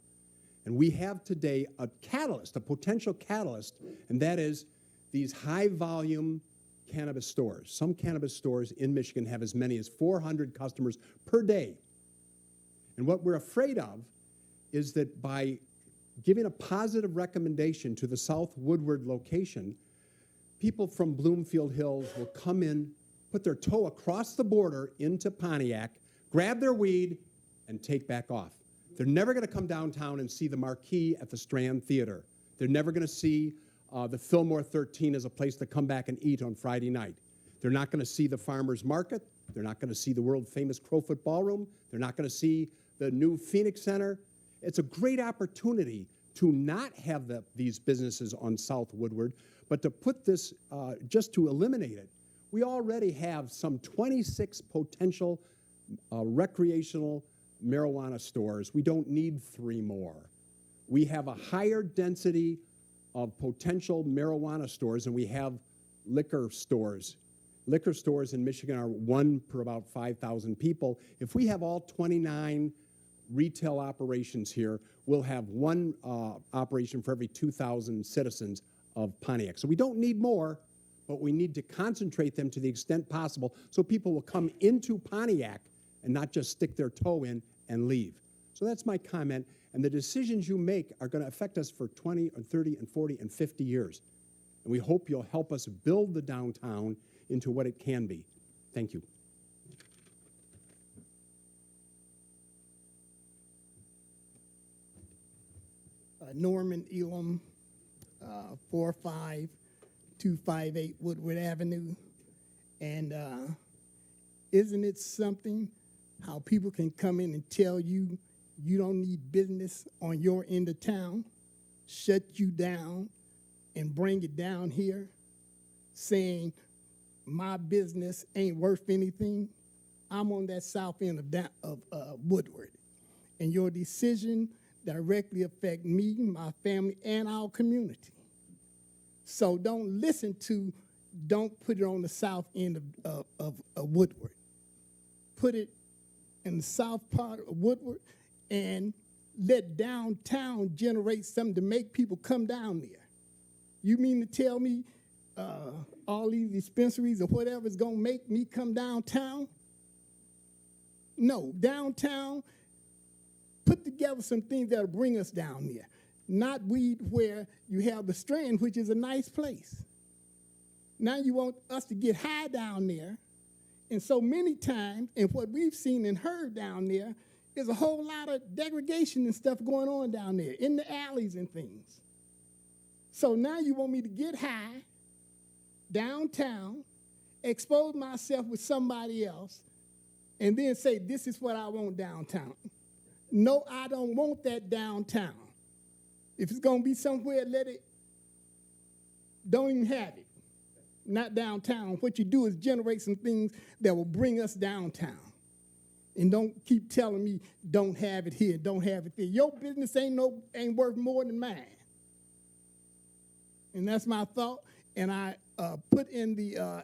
And we have today a catalyst, a potential catalyst, and that is these high-volume cannabis stores. Some cannabis stores in Michigan have as many as 400 customers per day. And what we're afraid of is that by giving a positive recommendation to the South Woodward location, people from Bloomfield Hills will come in, put their toe across the border into Pontiac, grab their weed, and take back off. They're never going to come downtown and see the marquee at the Strand Theater. They're never going to see the Fillmore 13 as a place to come back and eat on Friday night. They're not going to see the Farmers Market. They're not going to see the world-famous Crowfoot Ballroom. They're not going to see the new Phoenix Center. It's a great opportunity to not have these businesses on South Woodward, but to put this, just to eliminate it. We already have some 26 potential recreational marijuana stores. We don't need 3 more. We have a higher density of potential marijuana stores than we have liquor stores. Liquor stores in Michigan are 1 per about 5,000 people. If we have all 29 retail operations here, we'll have 1 operation for every 2,000 citizens of Pontiac. So we don't need more, but we need to concentrate them to the extent possible so people will come into Pontiac and not just stick their toe in and leave. So that's my comment. And the decisions you make are going to affect us for 20 and 30 and 40 and 50 years. And we hope you'll help us build the downtown into what it can be. Thank you. Norman Elam, 45258 Woodward Avenue. And isn't it something how people can come in and tell you you don't need business on your end of town, shut you down, and bring it down here, saying my business ain't worth anything? I'm on that south end of Woodward, and your decision directly affect me, my family, and our community. So don't put it on the south end of Woodward. Put it in the south part of Woodward and let downtown generate something to make people come down there. You mean to tell me all these dispensaries or whatever is going to make me come downtown? No, downtown, put together some things that'll bring us down there. not weed where you have the Strand, which is a nice place. Now you want us to get high down there. And so many times, and what we've seen and heard down there, is a whole lot of degradation and stuff going on down there in the alleys and things. So now you want me to get high downtown, expose myself with somebody else, and then say, this is what I want downtown. No, I don't want that downtown. If it's going to be somewhere, don't even have it. Not downtown. What you do is generate some things that will bring us downtown. And don't keep telling me, don't have it here, don't have it there. Your business ain't worth more than mine. And that's my thought. And I put in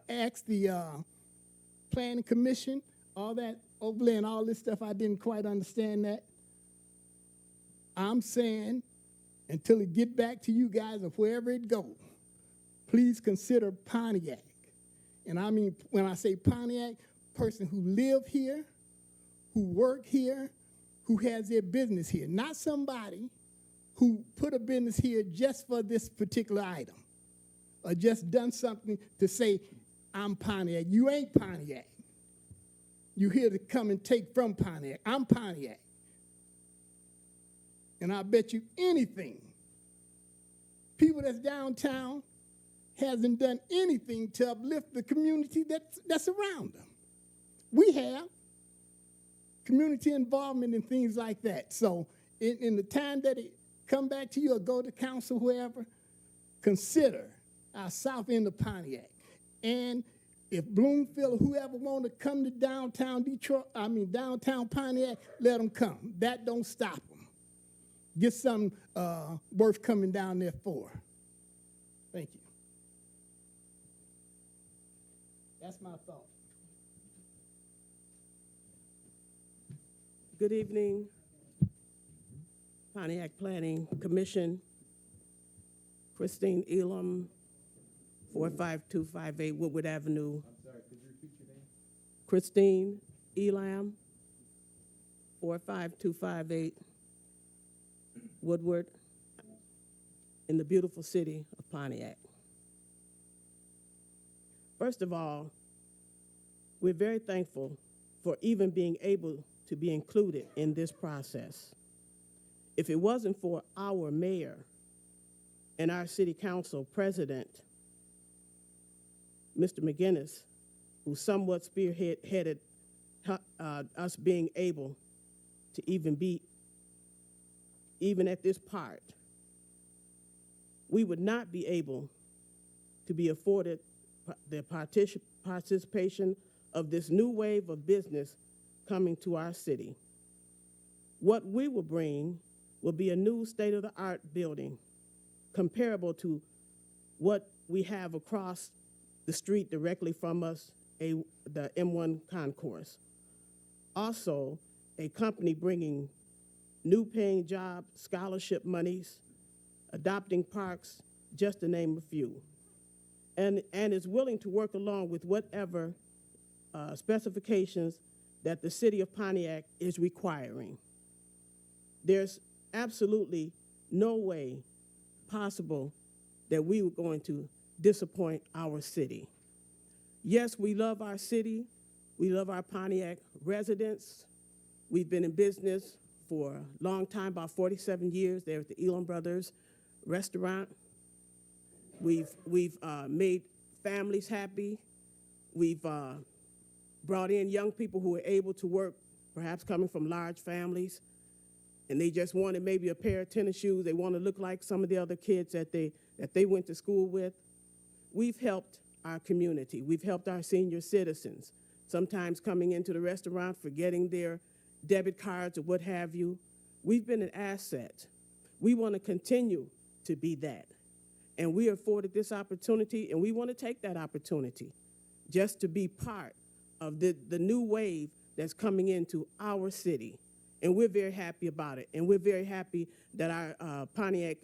asked the planning commission, all that overlay and all this stuff, I didn't quite understand that. I'm saying, until it get back to you guys or wherever it goes, please consider Pontiac. And I mean, when I say Pontiac, person who live here, who work here, who has their business here, not somebody who put a business here just for this particular item or just done something to say, I'm Pontiac. You ain't Pontiac. You're here to come and take from Pontiac. I'm Pontiac. And I bet you anything, people that's downtown hasn't done anything to uplift the community that's around them. We have community involvement and things like that. So in the time that it come back to you or go to council, wherever, consider our south end of Pontiac. And if Bloomfield or whoever want to come to downtown downtown Pontiac, let them come. That don't stop them. Get something worth coming down there for. Thank you. That's my thought. Good evening, Pontiac Planning Commission. Christine Elam, 45258 Woodward Avenue. I'm sorry, could you repeat your name? Christine Elam, 45258 Woodward, in the beautiful city of Pontiac. First of all, we're very thankful for even being able to be included in this process. If it wasn't for our mayor and our city council president, Mr. McGinnis, who somewhat spearheaded us being able to even be at this part, we would not be able to be afforded the participation of this new wave of business coming to our city. What we will bring will be a new state-of-the-art building comparable to what we have across the street directly from us, the M1 concourse. Also, a company bringing new paying job, scholarship monies, adopting parks, just to name a few. And is willing to work along with whatever specifications that the city of Pontiac is requiring. There's absolutely no way possible that we were going to disappoint our city. Yes, we love our city. We love our Pontiac residents. We've been in business for a long time, about 47 years there at the Elam Brothers restaurant. We've made families happy. We've brought in young people who are able to work, perhaps coming from large families, and they just wanted maybe a pair of tennis shoes. They want to look like some of the other kids that they went to school with. We've helped our community. We've helped our senior citizens, sometimes coming into the restaurant, forgetting their debit cards or what have you. We've been an asset. We want to continue to be that. And we are afforded this opportunity, and we want to take that opportunity just to be part of the new wave that's coming into our city. And we're very happy about it. And we're very happy that our Pontiac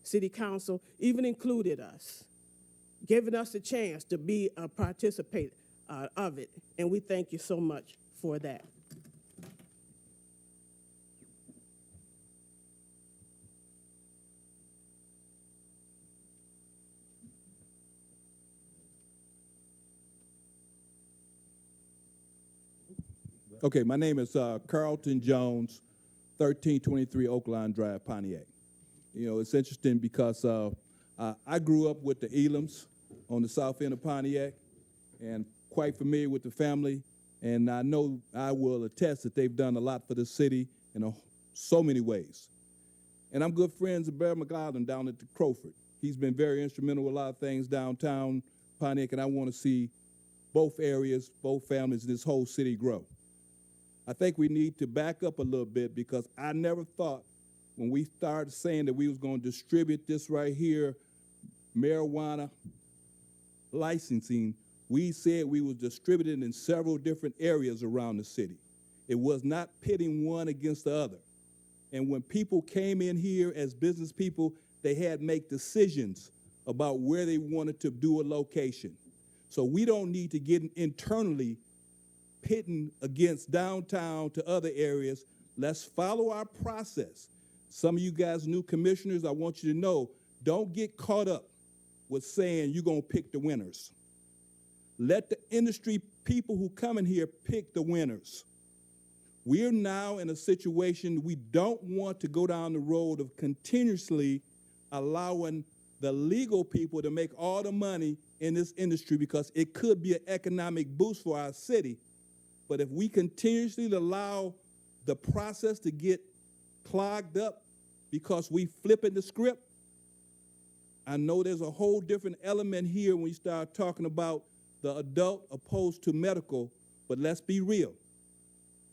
City Council even included us, giving us a chance to be a participant of it. And we thank you so much for that. Okay, my name is Carlton Jones, 1323 Oakline Drive, Pontiac. You know, it's interesting because I grew up with the Elams on the south end of Pontiac and quite familiar with the family. And I know I will attest that they've done a lot for the city in so many ways. And I'm good friends with Bear McLeod down at the Crowford. He's been very instrumental with a lot of things downtown Pontiac, and I want to see both areas, both families, and this whole city grow. I think we need to back up a little bit because I never thought when we started saying that we was going to distribute this right here, marijuana licensing, we said we was distributing in several different areas around the city. It was not pitting one against the other. And when people came in here as business people, they had to make decisions about where they wanted to do a location. So we don't need to get internally pitting against downtown to other areas. Let's follow our process. Some of you guys, new commissioners, I want you to know, don't get caught up with saying you're going to pick the winners. Let the industry people who come in here pick the winners. We're now in a situation we don't want to go down the road of continuously allowing the legal people to make all the money in this industry because it could be an economic boost for our city. But if we continuously allow the process to get clogged up because we flipping the script, I know there's a whole different element here when we start talking about the adult opposed to medical, but let's be real.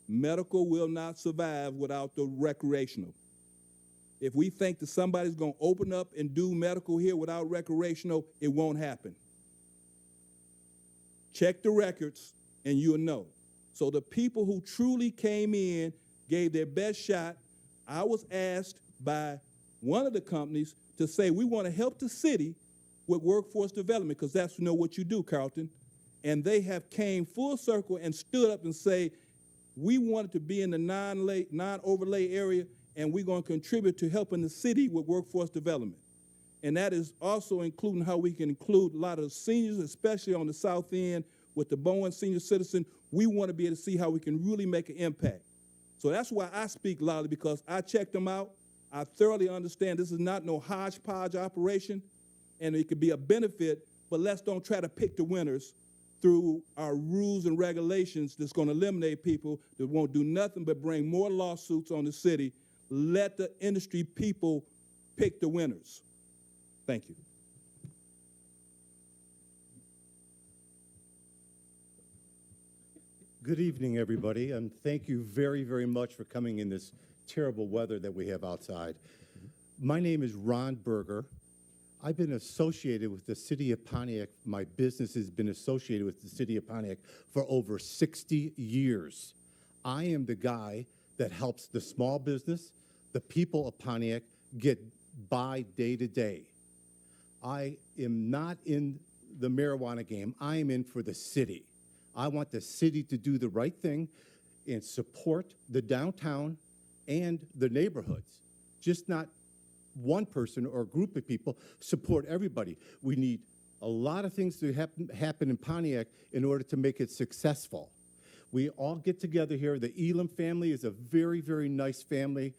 Medical will not survive without the recreational. If we think that somebody's going to open up and do medical here without recreational, it won't happen. Check the records and you'll know. So the people who truly came in, gave their best shot. I was asked by one of the companies to say, we want to help the city with workforce development, because that's what you do, Carlton. And they have came full circle and stood up and say, we wanted to be in the non-overlay area, and we're going to contribute to helping the city with workforce development. And that is also including how we can include a lot of seniors, especially on the south end with the Bowen Senior Citizen. We want to be able to see how we can really make an impact. So that's why I speak loudly, because I checked them out. I thoroughly understand this is not no hodgepodge operation, and it could be a benefit, but let's don't try to pick the winners through our rules and regulations that's going to eliminate people that won't do nothing but bring more lawsuits on the city. Let the industry people pick the winners. Thank you. Good evening, everybody, and thank you very, very much for coming in this terrible weather that we have outside. My name is Ron Berger. I've been associated with the city of Pontiac. My business has been associated with the city of Pontiac for over 60 years. I am the guy that helps the small business, the people of Pontiac, get by day to day. I am not in the marijuana game. I am in for the city. I want the city to do the right thing and support the downtown and the neighborhoods, just not one person or a group of people, support everybody. We need a lot of things to happen in Pontiac in order to make it successful. We all get together here. The Elam family is a very, very nice family.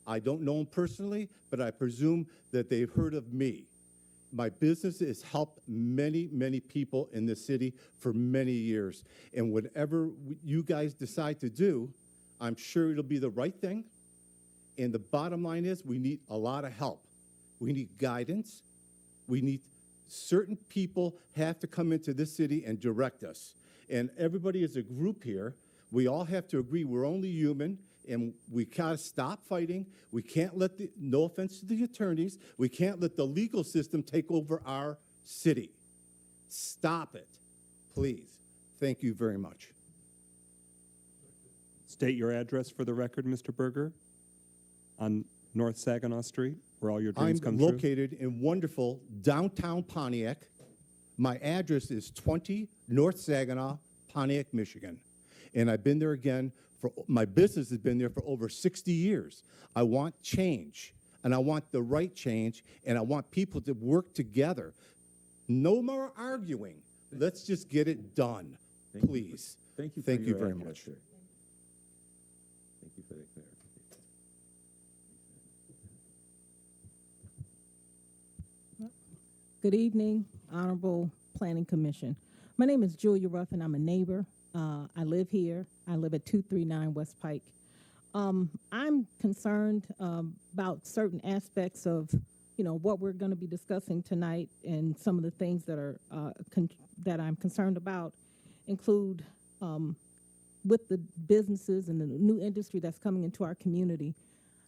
I don't know them personally, but I presume that they've heard of me. My business has helped many, many people in the city for many years. And whatever you guys decide to do, I'm sure it'll be the right thing. And the bottom line is we need a lot of help. We need guidance. We need certain people have to come into this city and direct us. And everybody is a group here. We all have to agree we're only human, and we gotta stop fighting. We can't let no offense to the attorneys, we can't let the legal system take over our city. Stop it, please. Thank you very much. State your address for the record, Mr. Berger, on North Saginaw Street, where all your dreams come I'm true. located in wonderful downtown Pontiac. My address is 20 North Saginaw, Pontiac, Michigan. And I've been there again my business has been there for over 60 years. I want change, and I want the right change, and I want people to work together. No more arguing. Let's just get it done, please. Thank you. Thank you very much. Good evening, Honorable Planning Commission. My name is Julia Ruffin. I'm a neighbor. I live here. I live at 239 West Pike. I'm concerned about certain aspects of, what we're going to be discussing tonight, and some of the things that are that I'm concerned about include with the businesses and the new industry that's coming into our community,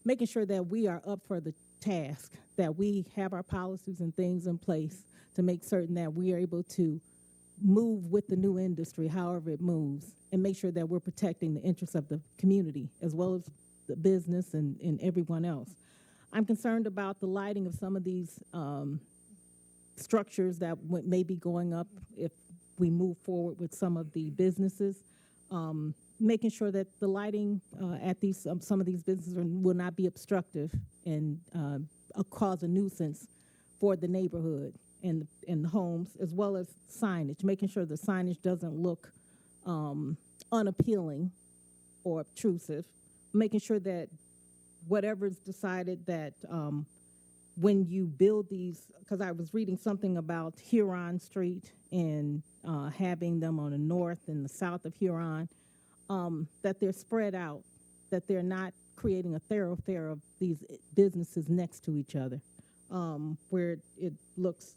making sure that we are up for the task, that we have our policies and things in place to make certain that we are able to move with the new industry, however it moves, and make sure that we're protecting the interests of the community as well as the business and everyone else. I'm concerned about the lighting of some of these structures that may be going up if we move forward with some of the businesses. Making sure that the lighting at these some of these businesses will not be obstructive and cause a nuisance for the neighborhood and the homes, as well as signage. Making sure the signage doesn't look unappealing or obtrusive. Making sure that whatever's decided that when you build these, because I was reading something about Huron Street and having them on the north and the south of Huron. That they're spread out, that they're not creating a thoroughfare of these businesses next to each other, where it looks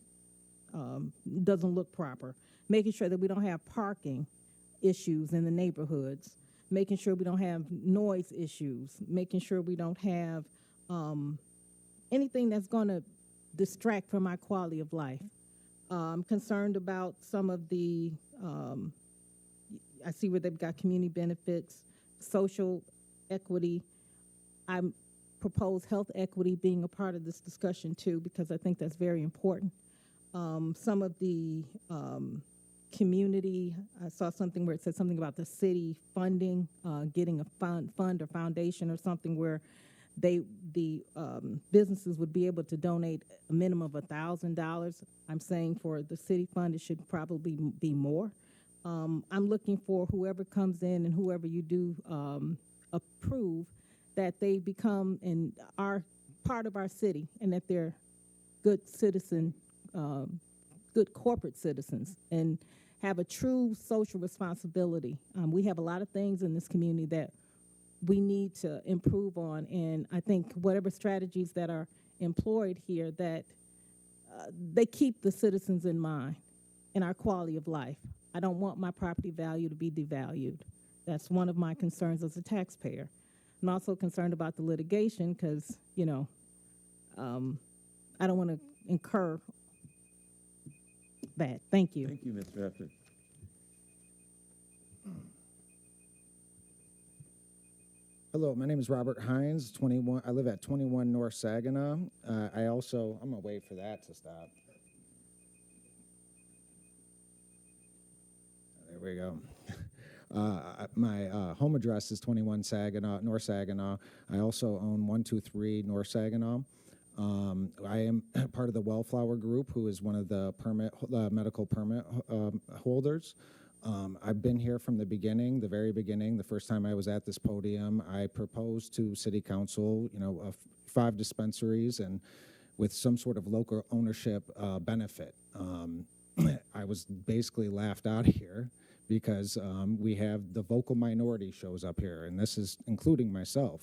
doesn't look proper. Making sure that we don't have parking issues in the neighborhoods. Making sure we don't have noise issues. Making sure we don't have anything that's going to distract from our quality of life. I'm concerned about some of the I see where they've got community benefits, social equity. I propose health equity being a part of this discussion too, because I think that's very important. Some of the community, I saw something where it said something about the city funding, getting a fund or foundation or something where the businesses would be able to donate a minimum of $1,000. I'm saying for the city fund, it should probably be more. I'm looking for whoever comes in and whoever you do approve, that they become and are part of our city, and that they're good citizen, good corporate citizens, and have a true social responsibility. We have a lot of things in this community that we need to improve on, and I think whatever strategies that are employed here, that they keep the citizens in mind and our quality of life. I don't want my property value to be devalued. That's one of my concerns as a taxpayer. I'm also concerned about the litigation because, I don't want to incur that. Thank you. Thank you, Ms. Ruffin. Hello, my name is Robert Hines, 21. I live at 21 North Saginaw. I'm gonna wait for that to stop. There we go. My home address is 21 Saginaw, North Saginaw. I also own 123 North Saginaw. I am part of the Wellflower Group, who is one of the medical permit holders. I've been here from the beginning, the very beginning. The first time I was at this podium, I proposed to City Council, 5 dispensaries and with some sort of local ownership benefit. I was basically laughed out of here because we have the vocal minority shows up here, and this is including myself,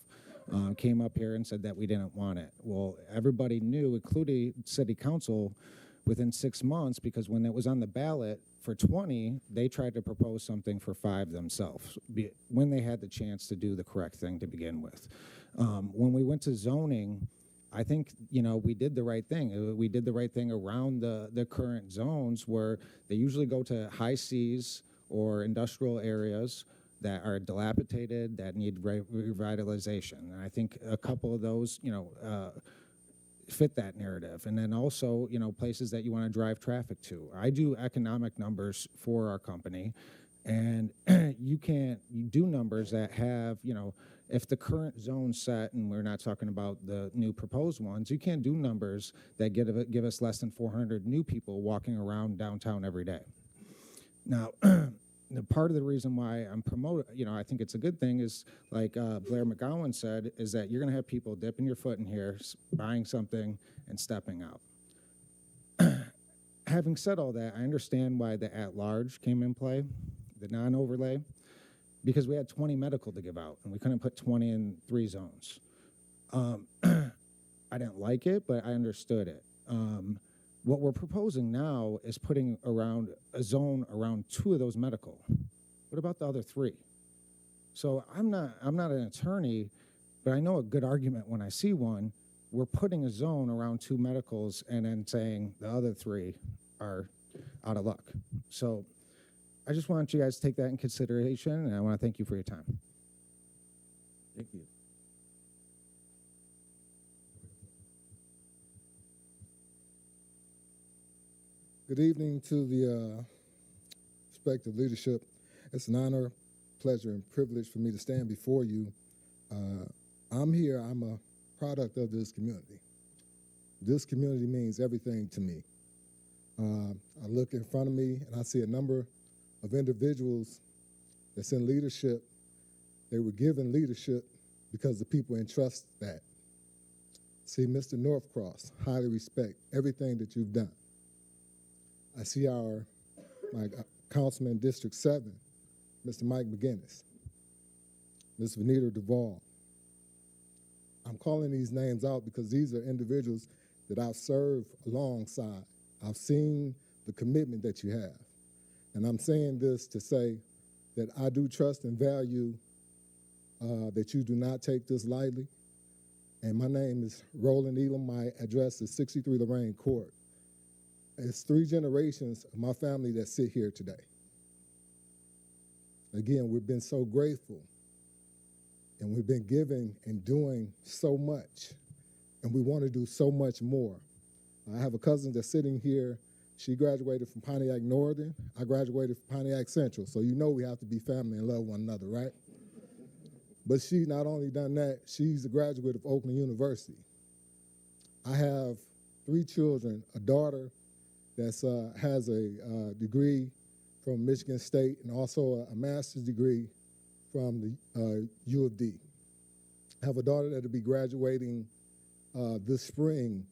came up here and said that we didn't want it. Well, everybody knew, including City Council, within 6 months, because when it was on the ballot for 20, they tried to propose something for 5 themselves, when they had the chance to do the correct thing to begin with. When we went to zoning, I think, we did the right thing. We did the right thing around the current zones where they usually go to high seas or industrial areas that are dilapidated, that need revitalization. And I think a couple of those, fit that narrative. And then also, places that you want to drive traffic to. I do economic numbers for our company, and you do numbers that have, if the current zone's set, and we're not talking about the new proposed ones, you can't do numbers that give us less than 400 new people walking around downtown every day. Now, part of the reason why I'm promoting, I think it's a good thing is, like Blair McGowan said, is that you're going to have people dipping your foot in here, buying something, and stepping out. having said all that, I understand why the at-large came in play, the non-overlay, because we had 20 medical to give out, and we couldn't put 20 in 3 zones. I didn't like it, but I understood it. What we're proposing now is putting around a zone around 2 of those medical. What about the other 3? So I'm not an attorney, but I know a good argument when I see one. We're putting a zone around 2 medicals and then saying the other 3 are out of luck. So I just want you guys to take that in consideration, and I want to thank you for your time. Thank you. Good evening to the respective leadership. It's an honor, pleasure, and privilege for me to stand before you. I'm here, I'm a product of this community. This community means everything to me. I look in front of me and I see a number of individuals that's in leadership. They were given leadership because the people entrust that. See, Mr. Northcross, highly respect everything that you've done. I see my councilman in District 7, Mr. Mike McGinnis, Ms. Vanita Duvall. I'm calling these names out because these are individuals that I've served alongside. I've seen the commitment that you have. And I'm saying this to say that I do trust and value that you do not take this lightly. And my name is Roland Elam. My address is 63 Lorraine Court. It's 3 generations of my family that sit here today. Again, we've been so grateful, and we've been giving and doing so much, and we want to do so much more. I have a cousin that's sitting here. She graduated from Pontiac Northern. I graduated from Pontiac Central, so you know we have to be family and love one another, right? But she's not only done that, she's a graduate of Oakland University. I have 3 children, a daughter that has a degree from Michigan State and also a master's degree from the U of D. I have a daughter that will be graduating this spring,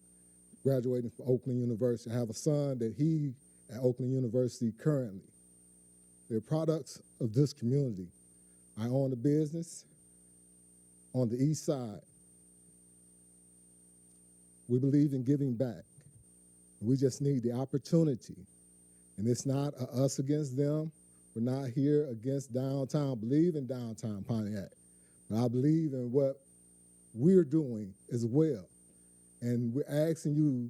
graduating from Oakland University. I have a son that he at Oakland University currently. They're products of this community. I own a business on the east side. We believe in giving back. We just need the opportunity. And it's not us against them. We're not here against downtown. I believe in downtown Pontiac. But I believe in what we're doing as well. And we're asking you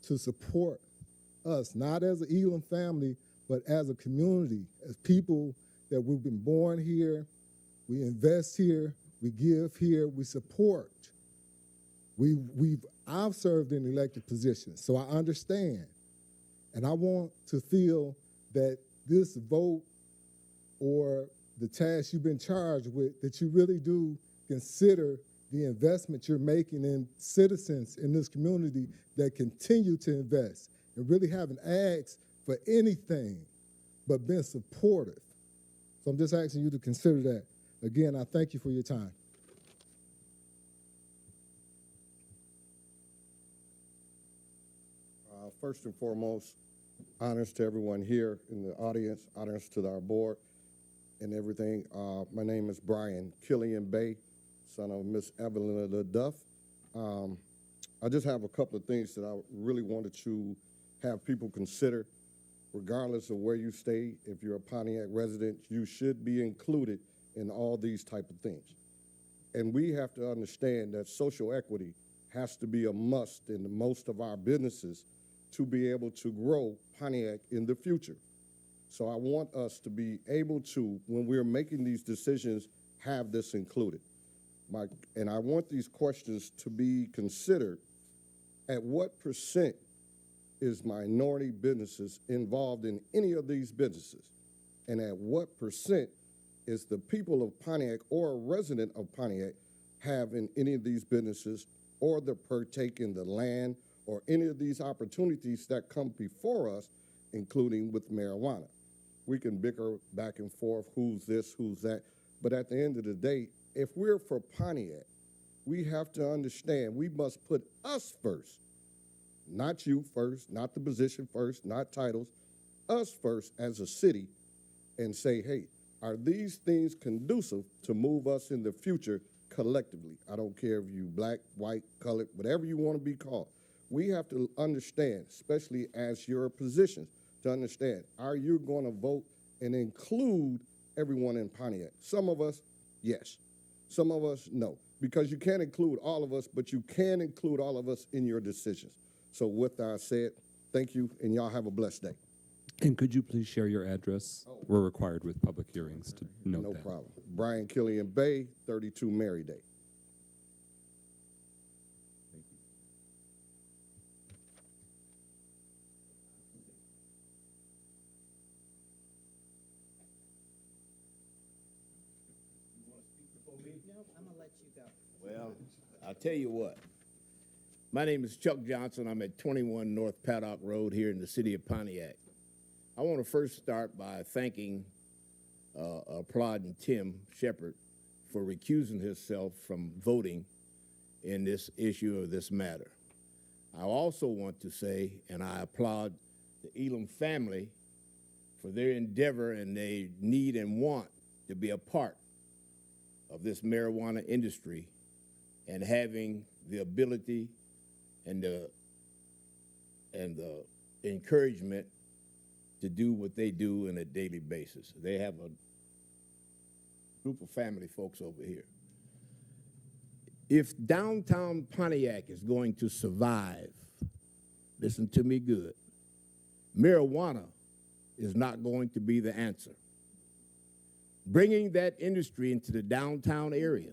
to support us, not as an Elam family, but as a community, as people that we've been born here, we invest here, we give here, we support. I've served in elected positions, so I understand. And I want to feel that this vote or the task you've been charged with, that you really do consider the investment you're making in citizens in this community that continue to invest and really haven't asked for anything but been supportive. So I'm just asking you to consider that. Again, I thank you for your time. First and foremost, honors to everyone here in the audience, honors to our board and everything. My name is Brian Killian Bay, son of Miss Evelyn LaDuff. I just have a couple of things that I really wanted to have people consider. Regardless of where you stay, if you're a Pontiac resident, you should be included in all these type of things. And we have to understand that social equity has to be a must in most of our businesses to be able to grow Pontiac in the future. So I want us to be able to, when we're making these decisions, have this included. And I want these questions to be considered. At what % is minority businesses involved in any of these businesses? And at what % is the people of Pontiac or a resident of Pontiac have in any of these businesses or the partake in the land or any of these opportunities that come before us, including with marijuana? We can bicker back and forth, who's this, who's that, but at the end of the day, if we're for Pontiac, we have to understand we must put us first, not you first, not the position first, not titles, us first as a city, and say, hey, are these things conducive to move us in the future collectively? I don't care if you black, white, colored, whatever you want to be called. We have to understand, especially as your positions, to understand, are you going to vote and include everyone in Pontiac? Some of us, yes. Some of us, no. Because you can't include all of us, but you can include all of us in your decisions. So with that said, thank you, and y'all have a blessed day. And could you please share your address? We're required with public hearings to note that. No problem. Brian Killian Bay, 32 Mary Day. I'm gonna let you go. Well, I'll tell you what. My name is Chuck Johnson. I'm at 21 North Paddock Road here in the city of Pontiac. I want to first start by thanking, applauding Tim Shepard for recusing himself from voting in this issue of this matter. I also want to say, and I applaud the Elam family for their endeavor and their need and want to be a part of this marijuana industry and having the ability and the encouragement to do what they do on a daily basis. They have a group of family folks over here. If downtown Pontiac is going to survive, listen to me good, marijuana is not going to be the answer. Bringing that industry into the downtown area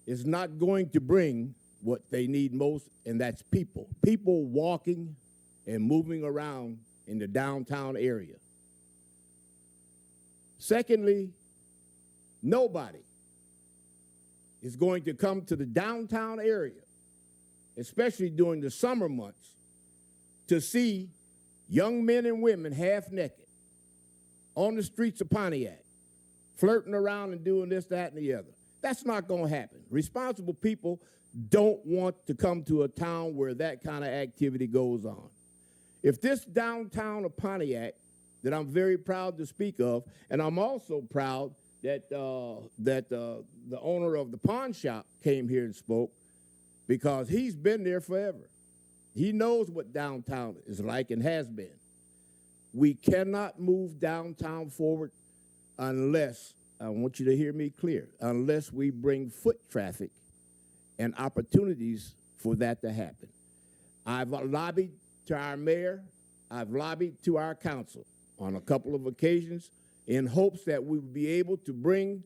is not going to bring what they need most, and that's people. People walking and moving around in the downtown area. Secondly, nobody is going to come to the downtown area, especially during the summer months, to see young men and women half naked on the streets of Pontiac, flirting around and doing this, that, and the other. That's not going to happen. Responsible people don't want to come to a town where that kind of activity goes on. If this downtown of Pontiac, that I'm very proud to speak of, and I'm also proud that the owner of the pawn shop came here and spoke, because he's been there forever. He knows what downtown is like and has been. We cannot move downtown forward unless, I want you to hear me clear, unless we bring foot traffic and opportunities for that to happen. I've lobbied to our mayor, I've lobbied to our council on a couple of occasions in hopes that we would be able to bring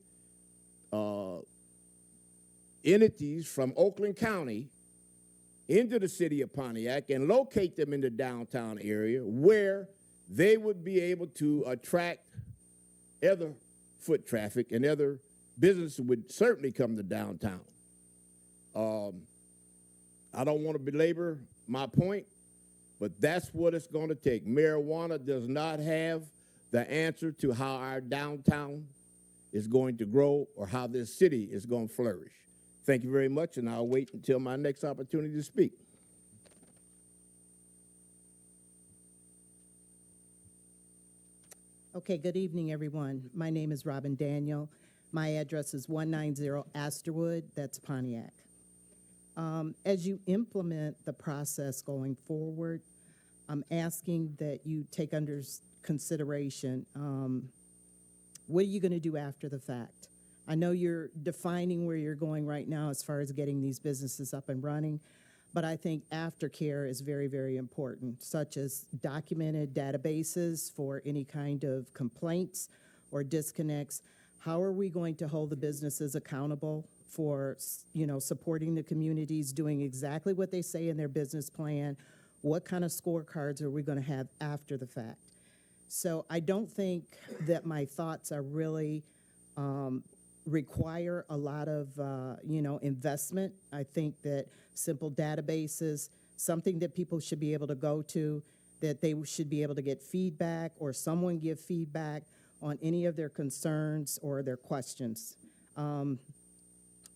entities from Oakland County into the city of Pontiac and locate them in the downtown area where they would be able to attract other foot traffic, and other businesses would certainly come to downtown. I don't want to belabor my point, but that's what it's going to take. Marijuana does not have the answer to how our downtown is going to grow or how this city is going to flourish. Thank you very much, and I'll wait until my next opportunity to speak. Okay, good evening, everyone. My name is Robin Daniel. My address is 190 Astorwood, that's Pontiac. As you implement the process going forward, I'm asking that you take under consideration, what are you going to do after the fact? I know you're defining where you're going right now as far as getting these businesses up and running, but I think aftercare is very, very important, such as documented databases for any kind of complaints or disconnects. How are we going to hold the businesses accountable for, supporting the communities, doing exactly what they say in their business plan? What kind of scorecards are we going to have after the fact? So I don't think that my thoughts are really require a lot of, investment. I think that simple databases, something that people should be able to go to, that they should be able to get feedback or someone give feedback on any of their concerns or their questions.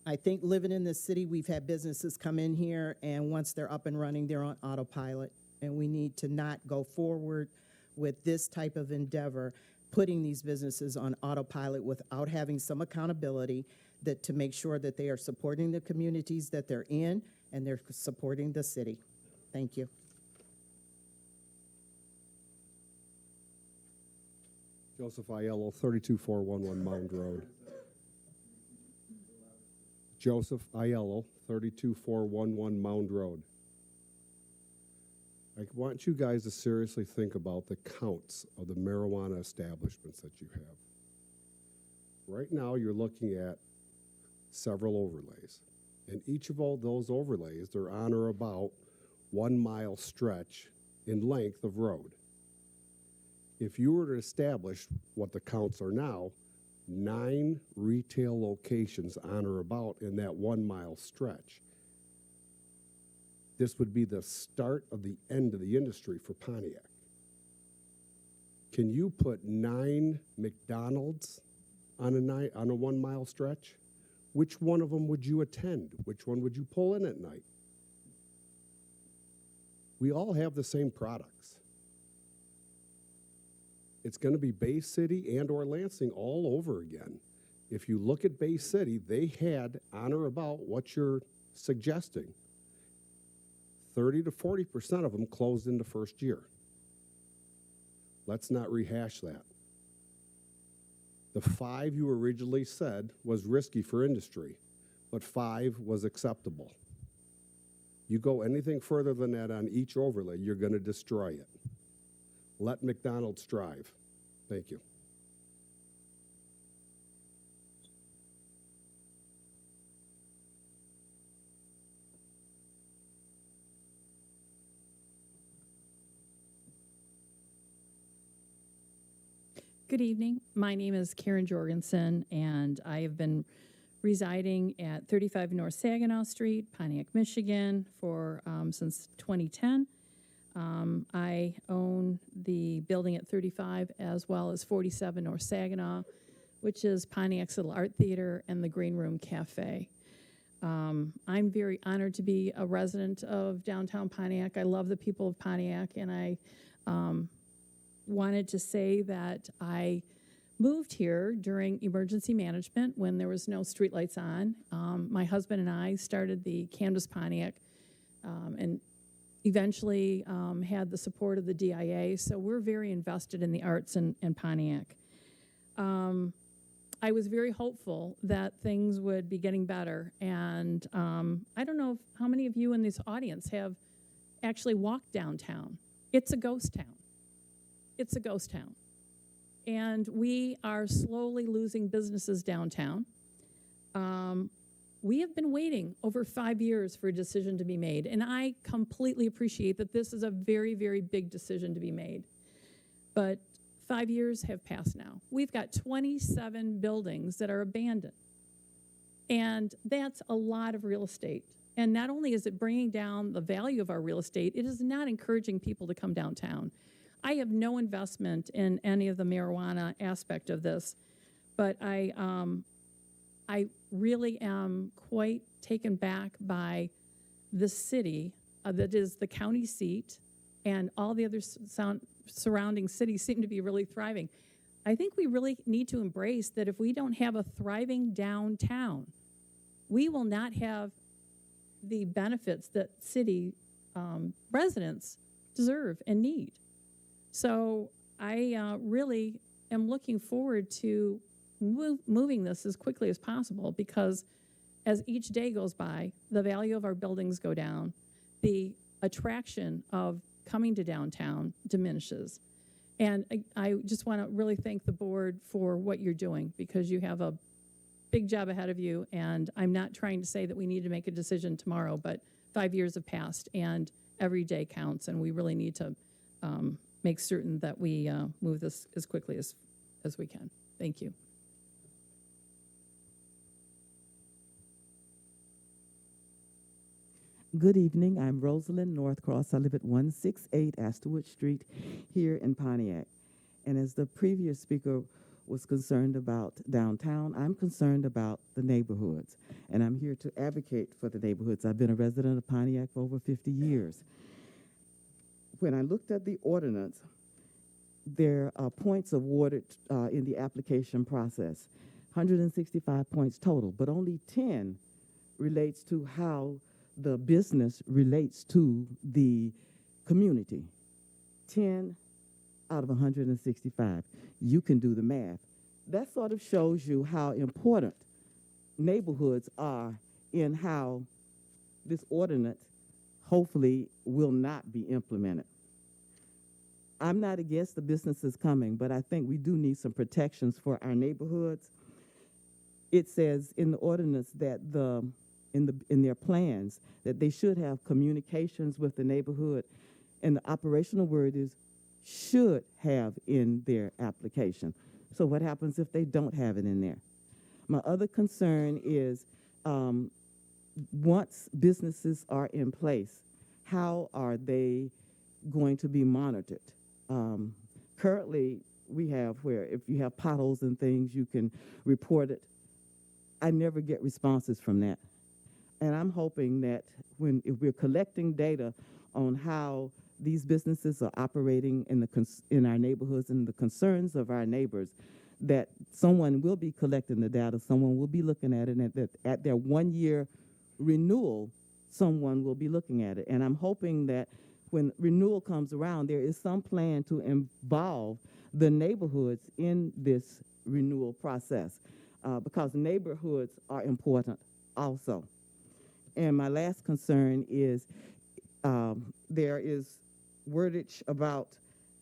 I think living in this city, we've had businesses come in here, and once they're up and running, they're on autopilot. And we need to not go forward with this type of endeavor, putting these businesses on autopilot without having some accountability that to make sure that they are supporting the communities that they're in and they're supporting the city. Thank you. Joseph Aiello, 32411 Mound Road. Joseph Aiello, 32411 Mound Road. I want you guys to seriously think about the counts of the marijuana establishments that you have. Right now, you're looking at several overlays. And each of all those overlays, they're on or about 1 mile stretch in length of road. If you were to establish what the counts are now, 9 retail locations on or about in that 1 mile stretch, this would be the start of the end of the industry for Pontiac. Can you put 9 McDonald's on a 1 mile stretch? Which one of them would you attend? Which one would you pull in at night? We all have the same products. It's going to be Bay City and or Lansing all over again. If you look at Bay City, they had on or about what you're suggesting. 30 to 40% of them closed in the first year. Let's not rehash that. The 5 you originally said was risky for industry, but 5 was acceptable. You go anything further than that on each overlay, you're going to destroy it. Let McDonald's strive. Thank you. Good evening. My name is Karen Jorgensen, and I have been residing at 35 North Saginaw Street, Pontiac, Michigan, for since 2010. I own the building at 35 as well as 47 North Saginaw, which is Pontiac's little art theater and the Green Room Cafe. I'm very honored to be a resident of downtown Pontiac. I love the people of Pontiac, and I wanted to say that I moved here during emergency management when there was no streetlights on. My husband and I started the Canvas Pontiac and eventually had the support of the DIA, so we're very invested in the arts in Pontiac. I was very hopeful that things would be getting better, and I don't know how many of you in this audience have actually walked downtown. It's a ghost town. It's a ghost town. And we are slowly losing businesses downtown. We have been waiting over 5 years for a decision to be made, and I completely appreciate that this is a very, very big decision to be made. But 5 years have passed now. We've got 27 buildings that are abandoned, and that's a lot of real estate. And not only is it bringing down the value of our real estate, it is not encouraging people to come downtown. I have no investment in any of the marijuana aspect of this, but I really am quite taken back by the city that is the county seat, and all the other surrounding cities seem to be really thriving. I think we really need to embrace that if we don't have a thriving downtown, we will not have the benefits that city residents deserve and need. So I really am looking forward to moving this as quickly as possible, because as each day goes by, the value of our buildings go down, the attraction of coming to downtown diminishes. And I just want to really thank the board for what you're doing, because you have a big job ahead of you, and I'm not trying to say that we need to make a decision tomorrow, but 5 years have passed, and every day counts, and we really need to make certain that we move this as quickly as we can. Thank you. Good evening. I'm Rosalind Northcross. I live at 168 Astorwood Street here in Pontiac. And as the previous speaker was concerned about downtown. I'm concerned about the neighborhoods, and I'm here to advocate for the neighborhoods. I've been a resident of Pontiac for over 50 years. When I looked at the ordinance, there are points awarded in the application process, 165 points total, but only 10 relates to how the business relates to the community. 10 out of 165. You can do the math. That sort of shows you how important neighborhoods are in how this ordinance hopefully will not be implemented. I'm not against the businesses coming, but I think we do need some protections for our neighborhoods. It says in the ordinance that in their plans that they should have communications with the neighborhood, and the operational word is should have in their application. So what happens if they don't have it in there? My other concern is once businesses are in place, how are they going to be monitored? Currently, we have where if you have potholes and things, you can report it. I never get responses from that. And I'm hoping that if we're collecting data on how these businesses are operating in our neighborhoods and the concerns of our neighbors, that someone will be collecting the data, someone will be looking at it, and that at their 1-year renewal, someone will be looking at it. And I'm hoping that when renewal comes around, there is some plan to involve the neighborhoods in this renewal process, because neighborhoods are important also. And my last concern is there is wordage about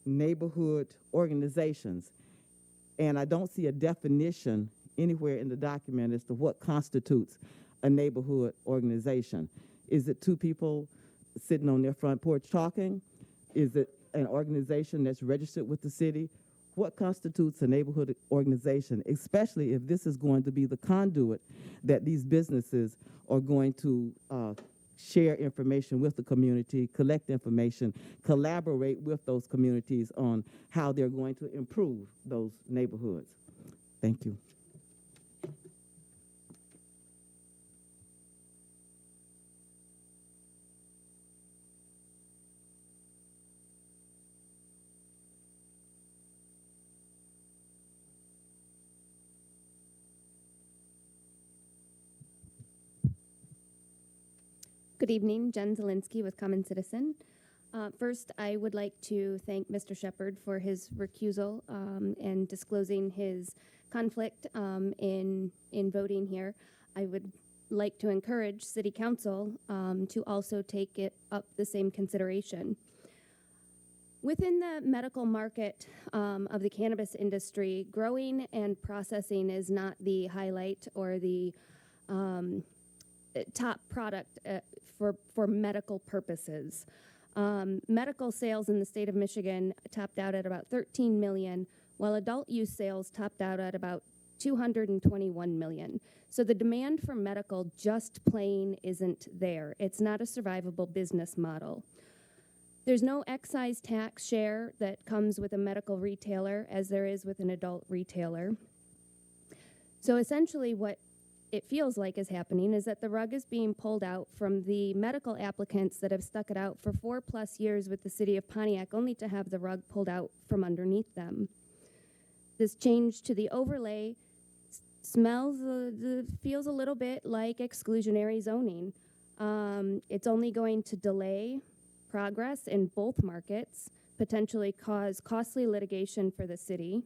neighborhood organizations, and I don't see a definition anywhere in the document as to what constitutes a neighborhood organization. Is it two people sitting on their front porch talking? Is it an organization that's registered with the city? What constitutes a neighborhood organization, especially if this is going to be the conduit that these businesses are going to share information with the community, collect information, collaborate with those communities on how they're going to improve those neighborhoods. Thank you. Good evening, Jen Zielinski with Common Citizen. First, I would like to thank Mr. Shepard for his recusal and disclosing his conflict in voting here. I would like to encourage City Council to also take it up the same consideration. Within the medical market of the cannabis industry, growing and processing is not the highlight or the top product for medical purposes. Medical sales in the state of Michigan topped out at about 13 million, while adult use sales topped out at about 221 million. So the demand for medical just plain isn't there. It's not a survivable business model. There's no excise tax share that comes with a medical retailer as there is with an adult retailer. So essentially what it feels like is happening is that the rug is being pulled out from the medical applicants that have stuck it out for 4+ years with the city of Pontiac, only to have the rug pulled out from underneath them. This change to the overlay feels a little bit like exclusionary zoning. It's only going to delay progress in both markets, potentially cause costly litigation for the city.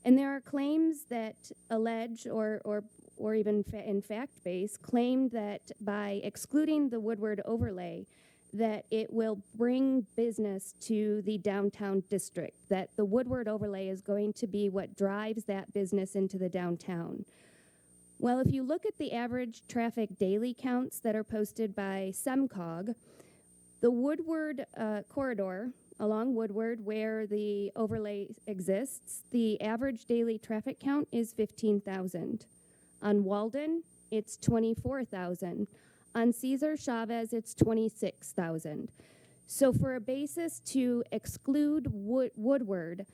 And there are claims that allege or even in fact base claim that by excluding the Woodward overlay that it will bring business to the downtown district, that the Woodward overlay is going to be what drives that business into the downtown. Well, if you look at the average traffic daily counts that are posted by SEMCOG, the Woodward corridor along Woodward where the overlay exists, the average daily traffic count is 15,000. On Walden, it's 24,000. On Cesar Chavez, it's 26,000. So for a basis to exclude Woodward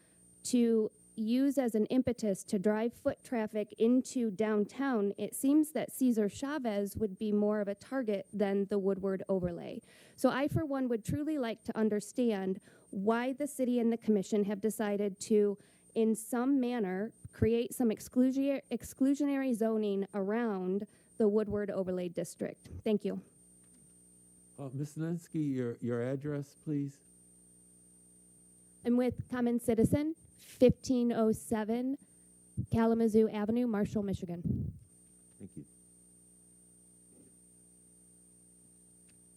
to use as an impetus to drive foot traffic into downtown, it seems that Cesar Chavez would be more of a target than the Woodward overlay. So I, for one, would truly like to understand why the city and the commission have decided to, in some manner, create some exclusionary zoning around the Woodward overlay district. Thank you. Ms. Linsky, your address, please? I'm with Common Citizen, 1507 Kalamazoo Avenue, Marshall, Michigan. Thank you.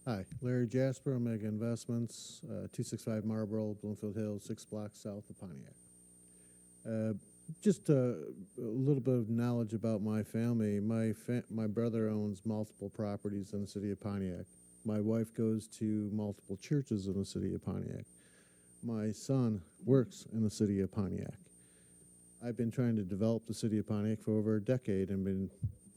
Hi, Larry Jasper, Omega Investments, 265 Marlboro, Bloomfield Hills, 6 blocks south of Pontiac. Just a little bit of knowledge about my family. My brother owns multiple properties in the city of Pontiac. My wife goes to multiple churches in the city of Pontiac. My son works in the city of Pontiac. I've been trying to develop the city of Pontiac for over a decade and been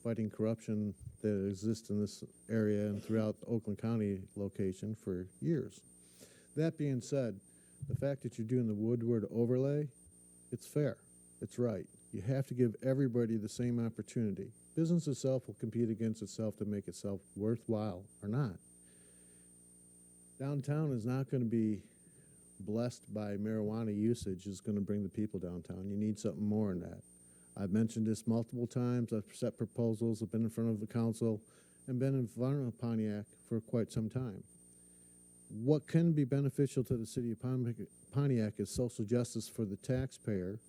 fighting corruption that exists in this area and throughout the Oakland County location for years. That being said, the fact that you're doing the Woodward overlay, it's fair, it's right. You have to give everybody the same opportunity. Business itself will compete against itself to make itself worthwhile or not. Downtown is not going to be blessed by marijuana usage is going to bring the people downtown. You need something more than that. I've mentioned this multiple times. I've set proposals, I've been in front of the council, and been in front of Pontiac for quite some time. What can be beneficial to the city of Pontiac is social justice for the taxpayer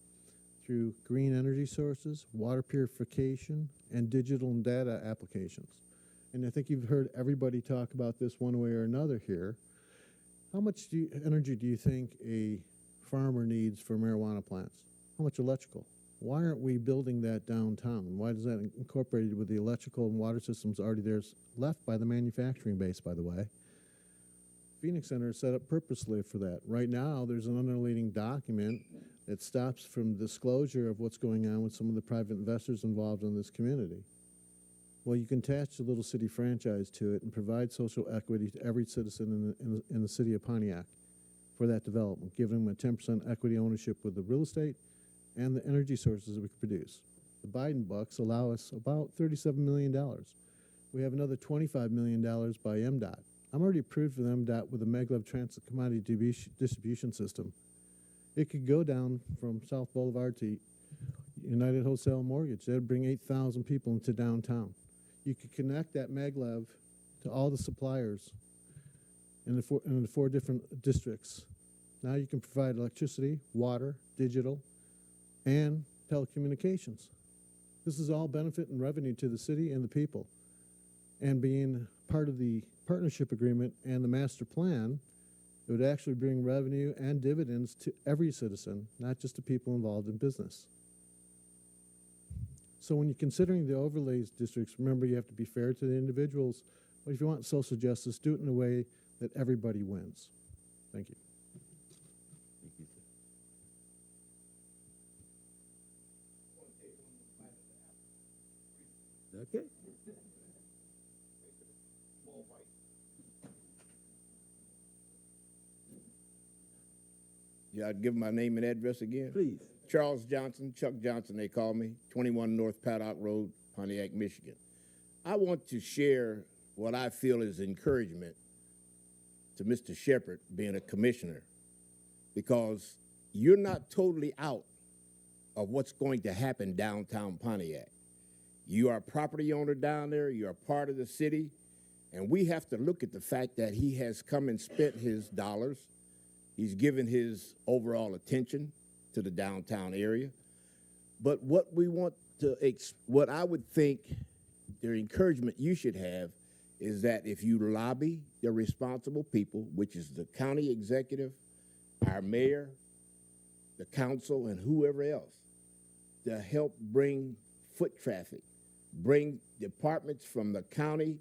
through green energy sources, water purification, and digital and data applications. And I think you've heard everybody talk about this one way or another here. How much energy do you think a farmer needs for marijuana plants? How much electrical? Why aren't we building that downtown? Why is that incorporated with the electrical and water systems already there, left by the manufacturing base, by the way? Phoenix Center is set up purposely for that. Right now, there's an underlying document that stops from disclosure of what's going on with some of the private investors involved in this community. Well, you can attach a little city franchise to it and provide social equity to every citizen in the city of Pontiac for that development, giving them a 10% equity ownership with the real estate and the energy sources that we can produce. The Biden bucks allow us about $37 million. We have another $25 million by MDOT. I'm already approved for the MDOT with the maglev transit commodity distribution system. It could go down from South Boulevard to United Wholesale Mortgage. That'd bring 8,000 people into downtown. You could connect that maglev to all the suppliers in the four different districts. Now you can provide electricity, water, digital, and telecommunications. This is all benefit and revenue to the city and the people. And being part of the partnership agreement and the master plan, it would actually bring revenue and dividends to every citizen, not just the people involved in business. So when you're considering the overlays districts, remember you have to be fair to the individuals, but if you want social justice, do it in a way that everybody wins. Thank you. Thank you, sir. Okay. Yeah, I'd give my name and address again. Please. Charles Johnson, Chuck Johnson, they call me, 21 North Paddock Road, Pontiac, Michigan. I want to share what I feel is encouragement to Mr. Shepherd being a commissioner, because you're not totally out of what's going to happen downtown Pontiac. You are a property owner down there, you're a part of the city, and we have to look at the fact that he has come and spent his dollars. He's given his overall attention to the downtown area. But what we want to, what I would think the encouragement you should have is that if you lobby the responsible people, which is the county executive, our mayor, the council, and whoever else, to help bring foot traffic, bring departments from the county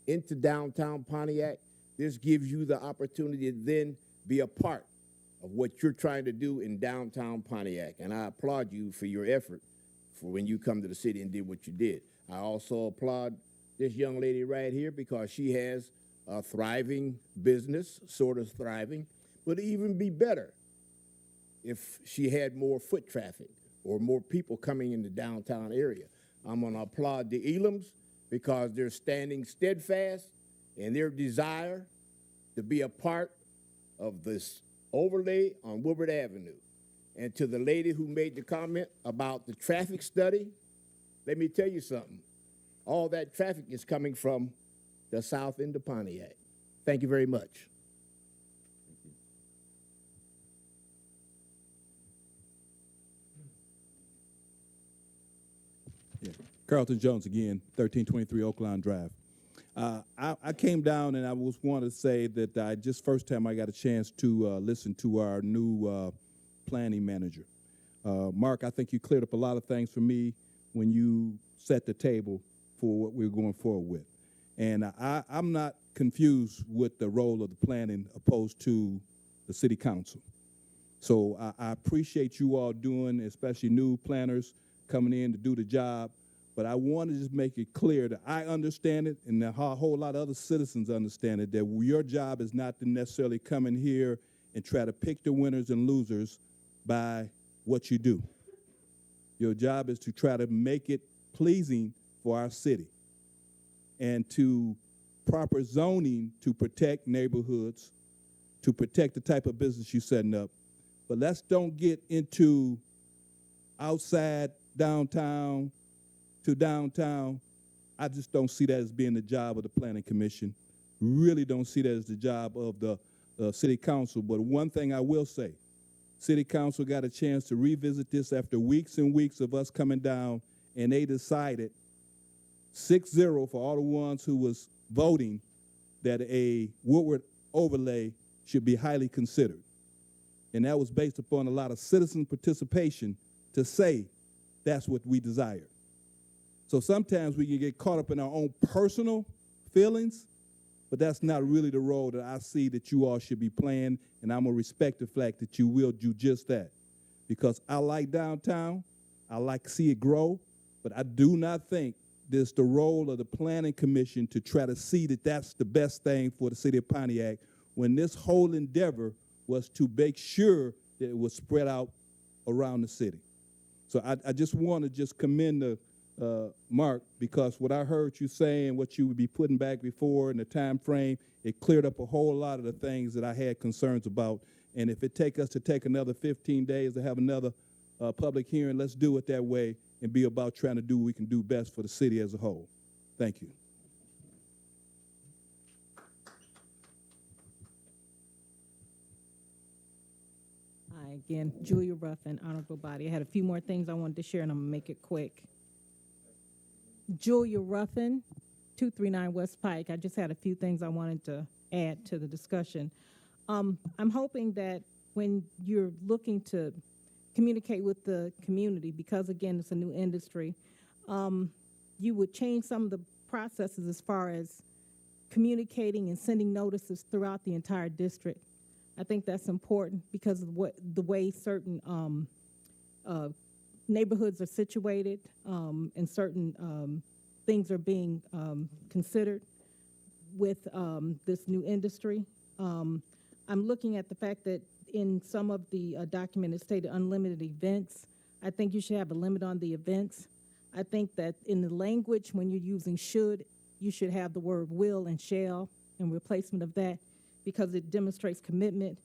into downtown Pontiac, this gives you the opportunity to then be a part of what you're trying to do in downtown Pontiac. And I applaud you for your effort for when you come to the city and did what you did. I also applaud this young lady right here because she has a thriving business, sort of thriving, but even be better. if she had more foot traffic or more people coming in the downtown area. I'm going to applaud the Elams because they're standing steadfast in their desire to be a part of this overlay on Woodward Avenue. And to the lady who made the comment about the traffic study, let me tell you something. All that traffic is coming from the south end of Pontiac. Thank you very much. Carlton Jones again, 1323 Oakland Drive. I came down and I wanted to say that first time I got a chance to listen to our new planning manager. Mark, I think you cleared up a lot of things for me when you set the table for what we're going forward with. And I'm not confused with the role of the planning opposed to the city council. So I appreciate you all doing, especially new planners coming in to do the job. But I want to just make it clear that I understand it, and a whole lot of other citizens understand it, that your job is not to necessarily come in here and try to pick the winners and losers by what you do. Your job is to try to make it pleasing for our city and to proper zoning to protect neighborhoods, to protect the type of business you're setting up. But let's don't get into outside downtown to downtown. I just don't see that as being the job of the Planning Commission. Really don't see that as the job of the City Council. But one thing I will say, City Council got a chance to revisit this after weeks and weeks of us coming down, and they decided 6-0 for all the ones who was voting that a Woodward overlay should be highly considered. And that was based upon a lot of citizen participation to say that's what we desire. So sometimes we can get caught up in our own personal feelings, but that's not really the role that I see that you all should be playing, and I'm going to respect the fact that you will do just that. Because I like downtown, I like to see it grow, but I do not think there's the role of the Planning Commission to try to see that that's the best thing for the city of Pontiac, when this whole endeavor was to make sure that it was spread out around the city. So I just want to just commend the Mark, because what I heard you saying, what you would be putting back before in the time frame, it cleared up a whole lot of the things that I had concerns about. And if it take us to take another 15 days to have another public hearing, let's do it that way and be about trying to do what we can do best for the city as a whole. Thank you. Hi, again, Julia Ruffin, Honorable Body. I had a few more things I wanted to share, and I'm going to make it quick. Julia Ruffin, 239 West Pike. I just had a few things I wanted to add to the discussion. I'm hoping that when you're looking to communicate with the community, because again, it's a new industry, you would change some of the processes as far as communicating and sending notices throughout the entire district. I think that's important because of the way certain neighborhoods are situated, and certain things are being considered with this new industry. I'm looking at the fact that in some of the document it stated unlimited events. I think you should have a limit on the events. I think that in the language, when you're using should, you should have the word will and shall in replacement of that, because it demonstrates commitment.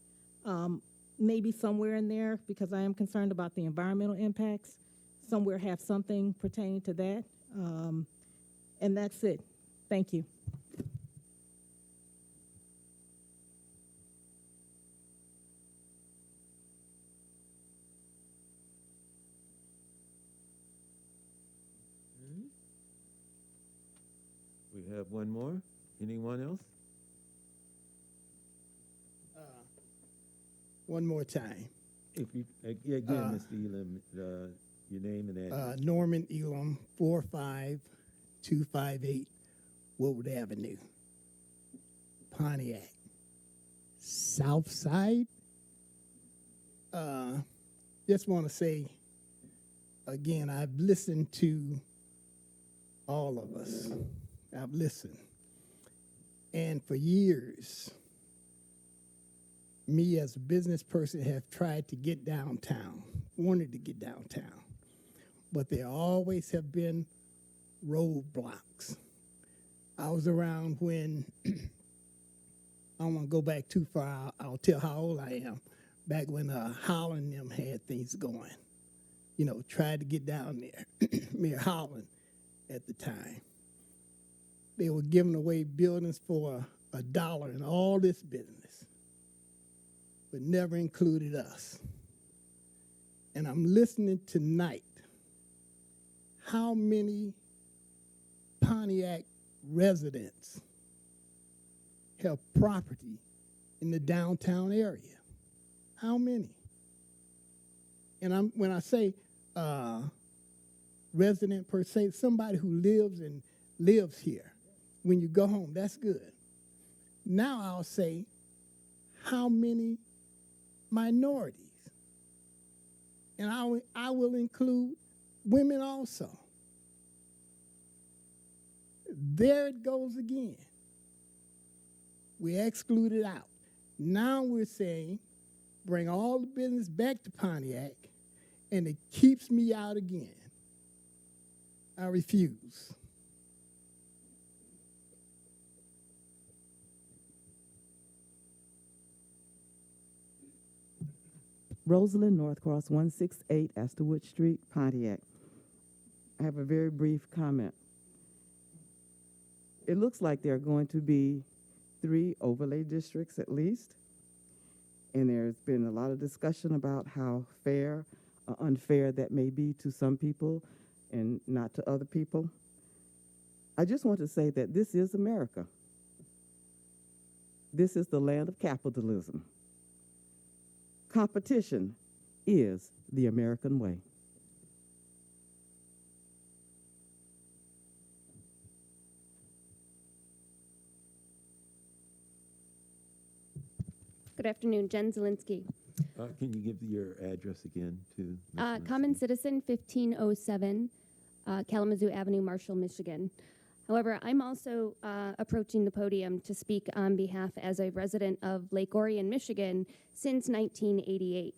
Maybe somewhere in there, because I am concerned about the environmental impacts, somewhere have something pertaining to that. And that's it. Thank you. We have one more. Anyone else? One more time. If you again, Mr. Elam, your name and address. Norman Elam, 45258 Woodward Avenue, Pontiac. South Side. Just want to say, again, I've listened to all of us. I've listened. And for years, me as a business person have tried to get downtown, wanted to get downtown, but there always have been roadblocks. I was around when, I don't want to go back too far, I'll tell how old I am, back when Holland and them had things going. You know, tried to get down there, Mayor Holland at the time. They were giving away buildings for $1 and all this business, but never included us. And I'm listening tonight, how many Pontiac residents have property in the downtown area? How many? And when I say resident per se, somebody who lives here. When you go home, that's good. Now I'll say, how many minorities? And I will include women also. There it goes again. We excluded out. Now we're saying, bring all the business back to Pontiac, and it keeps me out again. I refuse. Rosalind Northcross, 168 Astorwood Street, Pontiac. I have a very brief comment. It looks like there are going to be 3 overlay districts at least, and there's been a lot of discussion about how fair or unfair that may be to some people and not to other people. I just want to say that this is America. This is the land of capitalism. Competition is the American way. Good afternoon, Jen Zielinski. Can you give your address again to? Common Citizen, 1507 Kalamazoo Avenue, Marshall, Michigan. However, I'm also approaching the podium to speak on behalf as a resident of Lake Orion, Michigan since 1988.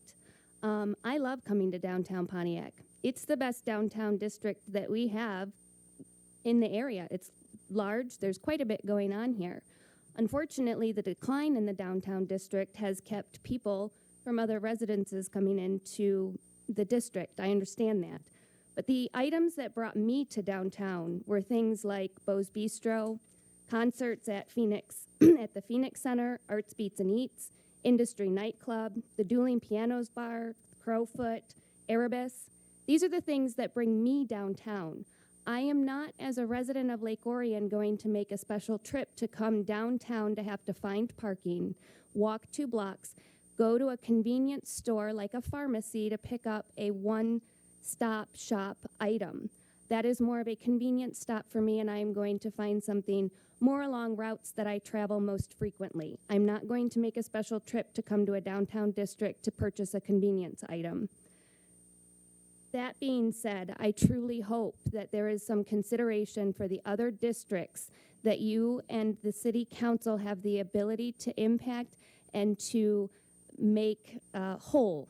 I love coming to downtown Pontiac. It's the best downtown district that we have in the area. It's large. There's quite a bit going on here. Unfortunately, the decline in the downtown district has kept people from other residences coming into the district. I understand that. But the items that brought me to downtown were things like Bo's Bistro, concerts at Phoenix, at the Phoenix Center, Arts Beats and Eats, Industry Nightclub, the Dueling Pianos Bar, Crowfoot, Erebus. These are the things that bring me downtown. I am not, as a resident of Lake Orion, going to make a special trip to come downtown to have to find parking, walk 2 blocks, go to a convenience store like a pharmacy to pick up a one-stop shop item. That is more of a convenience stop for me, and I am going to find something more along routes that I travel most frequently. I'm not going to make a special trip to come to a downtown district to purchase a convenience item. That being said, I truly hope that there is some consideration for the other districts that you and the city council have the ability to impact and to make whole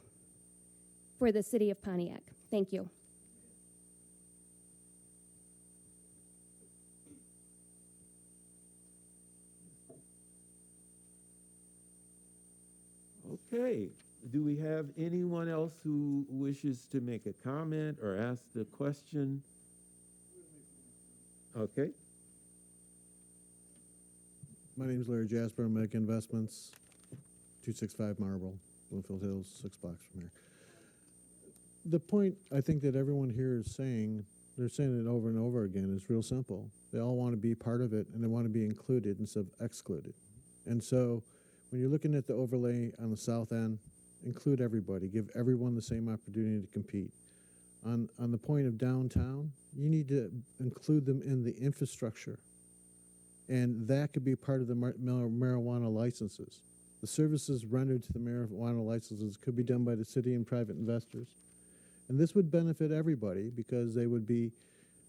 for the city of Pontiac. Thank you. Okay. Do we have anyone else who wishes to make a comment or ask the question? Okay. My name is Larry Jasper, Medic Investments, 265 Marble, Bloomfield Hills, 6 blocks from here. The point I think that everyone here is saying, they're saying it over and over again, is real simple. They all want to be part of it, and they want to be included instead of excluded. And so when you're looking at the overlay on the south end, include everybody, give everyone the same opportunity to compete. On the point of downtown, you need to include them in the infrastructure. And that could be part of the marijuana licenses. The services rendered to the marijuana licenses could be done by the city and private investors. And this would benefit everybody because they would be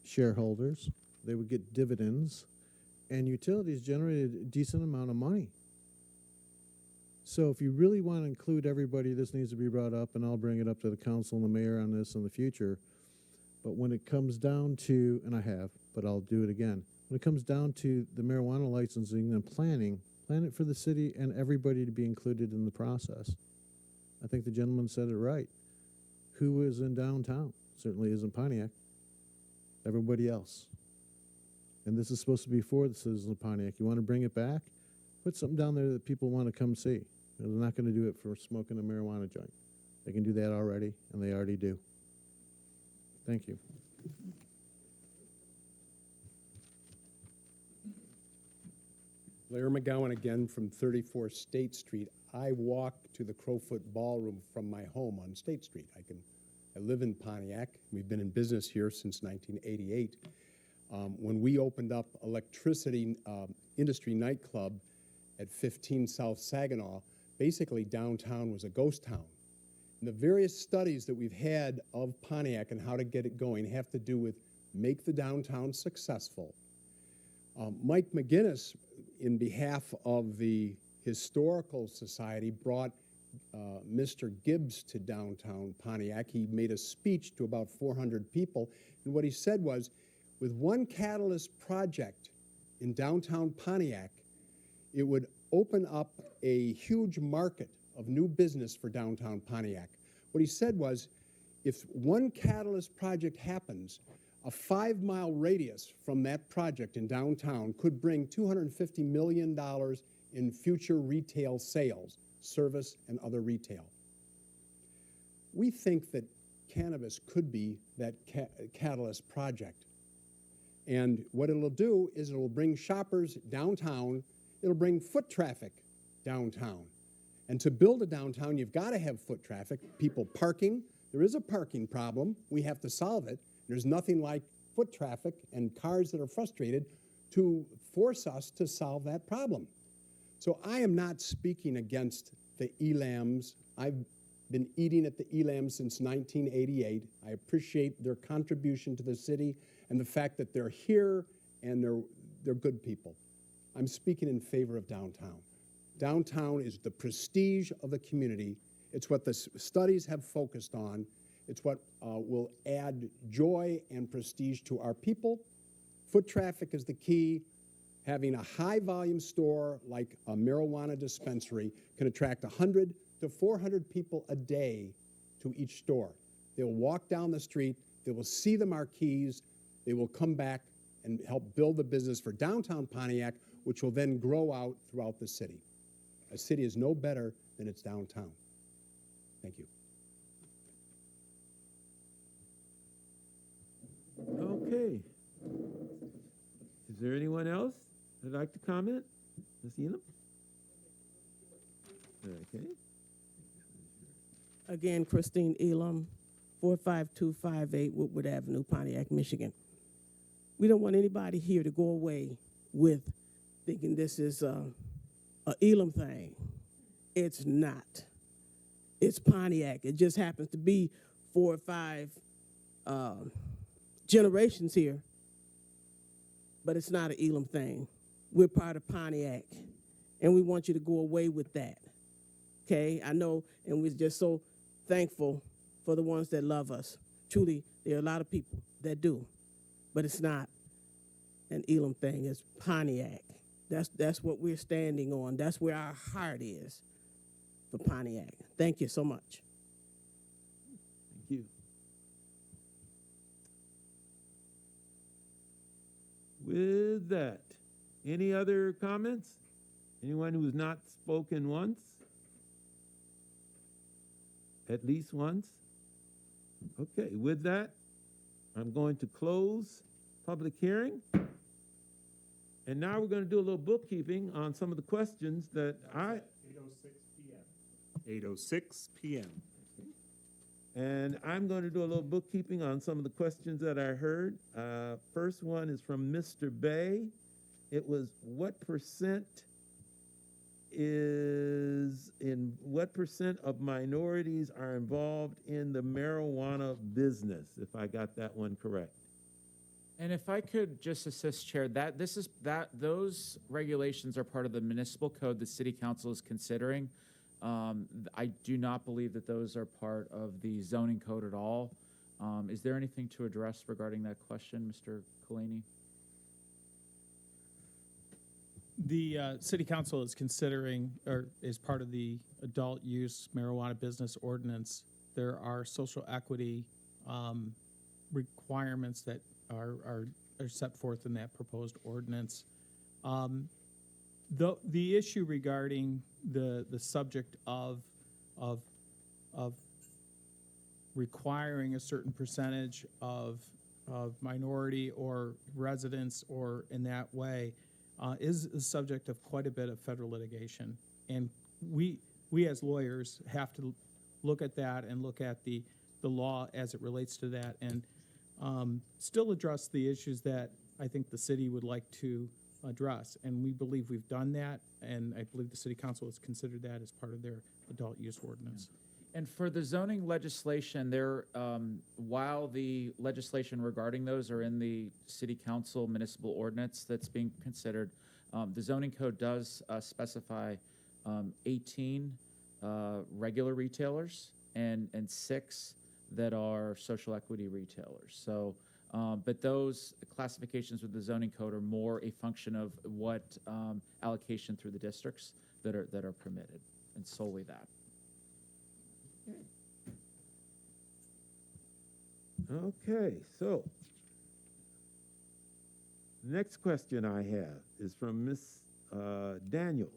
shareholders, they would get dividends, and utilities generated a decent amount of money. So if you really want to include everybody, this needs to be brought up, and I'll bring it up to the council and the mayor on this in the future. But when it comes down to, and I have, but I'll do it again, when it comes down to the marijuana licensing and planning, plan it for the city and everybody to be included in the process. I think the gentleman said it right. Who is in downtown? Certainly isn't Pontiac. Everybody else. And this is supposed to be for the citizens of Pontiac. You want to bring it back? Put something down there that people want to come see. They're not going to do it for smoking a marijuana joint. They can do that already, and they already do. Thank you. Larry McGowan again from 34 State Street. I walk to the Crowfoot Ballroom from my home on State Street. I live in Pontiac. We've been in business here since 1988. When we opened up Electricity Industry Nightclub at 15 South Saginaw, basically downtown was a ghost town. And the various studies that we've had of Pontiac and how to get it going have to do with make the downtown successful. Mike McGinnis, in behalf of the Historical Society, brought Mr. Gibbs to downtown Pontiac. He made a speech to about 400 people, and what he said was, with one catalyst project in downtown Pontiac, it would open up a huge market of new business for downtown Pontiac. What he said was, if one catalyst project happens, a 5-mile radius from that project in downtown could bring $250 million in future retail sales, service and other retail. We think that cannabis could be that catalyst project. And what it'll do is it'll bring shoppers downtown, it'll bring foot traffic downtown. And to build a downtown, you've got to have foot traffic, people parking. There is a parking problem. We have to solve it. There's nothing like foot traffic and cars that are frustrated to force us to solve that problem. So I am not speaking against the ELAMs. I've been eating at the ELAMs since 1988. I appreciate their contribution to the city and the fact that they're here and they're good people. I'm speaking in favor of downtown. Downtown is the prestige of the community. It's what the studies have focused on. It's what will add joy and prestige to our people. Foot traffic is the key. Having a high-volume store like a marijuana dispensary can attract 100 to 400 people a day to each store. They will walk down the street, they will see the marquees, they will come back and help build the business for downtown Pontiac, which will then grow out throughout the city. A city is no better than its downtown. Thank you. Okay. Is there anyone else that'd like to comment? Ms. Elam? Okay. Again, Christine Elam, 45258 Woodward Avenue, Pontiac, Michigan. We don't want anybody here to go away with thinking this is a Elam thing. It's not. It's Pontiac. It just happens to be 4 or 5 generations here, but it's not an Elam thing. We're part of Pontiac, and we want you to go away with that. Okay, I know, and we're just so thankful for the ones that love us. Truly, there are a lot of people that do, but it's not an Elam thing. It's Pontiac. That's what we're standing on. That's where our heart is for Pontiac. Thank you so much. Thank you. With that, any other comments? Anyone who's not spoken once? At least once? Okay, with that, I'm going to close public hearing. And now we're going to do a little bookkeeping on some of the questions that 8:06 p.m. 8:06 p.m. And I'm going to do a little bookkeeping on some of the questions that I heard. First one is from Mr. Bay. It was what percent of minorities are involved in the marijuana business, if I got that one correct? And if I could just assist, Chair, those regulations are part of the municipal code the City Council is considering. I do not believe that those are part of the zoning code at all. Is there anything to address regarding that question, Mr. Kalani? The city council is considering, or is part of the adult use marijuana business ordinance. There are social equity requirements that are set forth in that proposed ordinance. The issue regarding the subject of requiring a certain percentage of minority or residents or in that way is the subject of quite a bit of federal litigation. And we as lawyers have to look at that and look at the law as it relates to that, and still address the issues that I think the city would like to address. And we believe we've done that, and I believe the city council has considered that as part of their adult use ordinance. And for the zoning legislation, there, while the legislation regarding those are in the city council municipal ordinance that's being considered, the zoning code does specify 18 regular retailers and 6 that are social equity retailers. So, but those classifications with the zoning code are more a function of what allocation through the districts that are permitted, and solely that. Okay, so next question I have is from Ms. Daniels,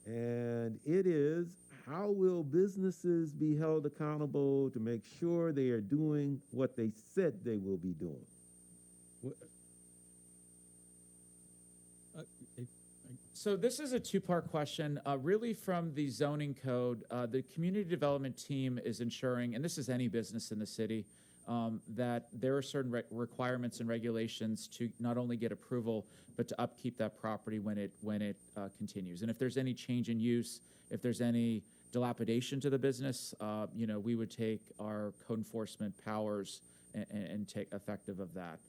and it is, how will businesses be held accountable to make sure they are doing what they said they will be doing? So this is a two-part question. Really from the zoning code, the community development team is ensuring, and this is any business in the city, that there are certain requirements and regulations to not only get approval, but to upkeep that property when it continues. And if there's any change in use, if there's any dilapidation to the business, we would take our code enforcement powers and take effective of that.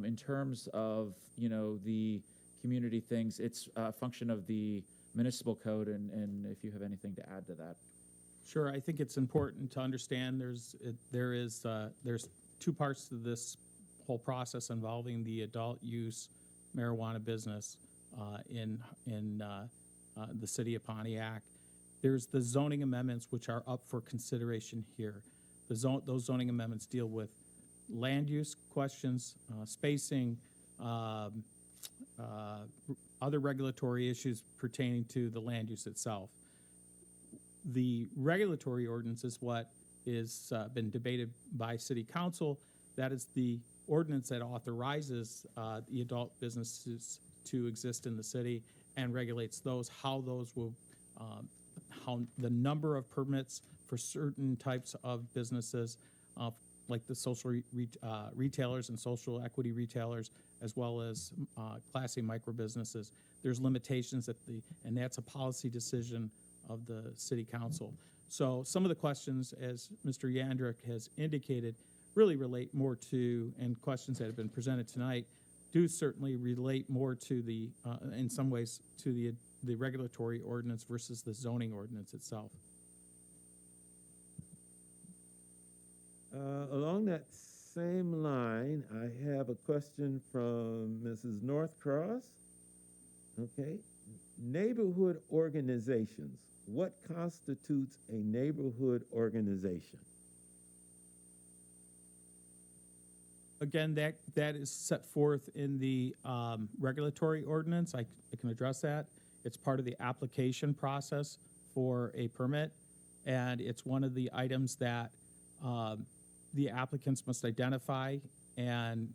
In terms of, the community things, it's a function of the municipal code, and if you have anything to add to that. Sure, I think it's important to understand there's 2 parts to this whole process involving the adult use marijuana business in the city of Pontiac. There's the zoning amendments, which are up for consideration here. Those zoning amendments deal with land use questions, spacing, other regulatory issues pertaining to the land use itself. The regulatory ordinance is what is been debated by city council. That is the ordinance that authorizes the adult businesses to exist in the city and regulates those, how the number of permits for certain types of businesses, like the social retailers and social equity retailers, as well as Class A micro businesses. There's limitations and that's a policy decision of the city council. So some of the questions, as Mr. Yandrick has indicated, really relate more to, and questions that have been presented tonight do certainly relate more to the, in some ways, to the regulatory ordinance versus the zoning ordinance itself. Along that same line, I have a question from Mrs. Northcross. Okay. Neighborhood organizations. What constitutes a neighborhood organization? Again, that is set forth in the regulatory ordinance. I can address that. It's part of the application process for a permit, and it's one of the items that the applicants must identify and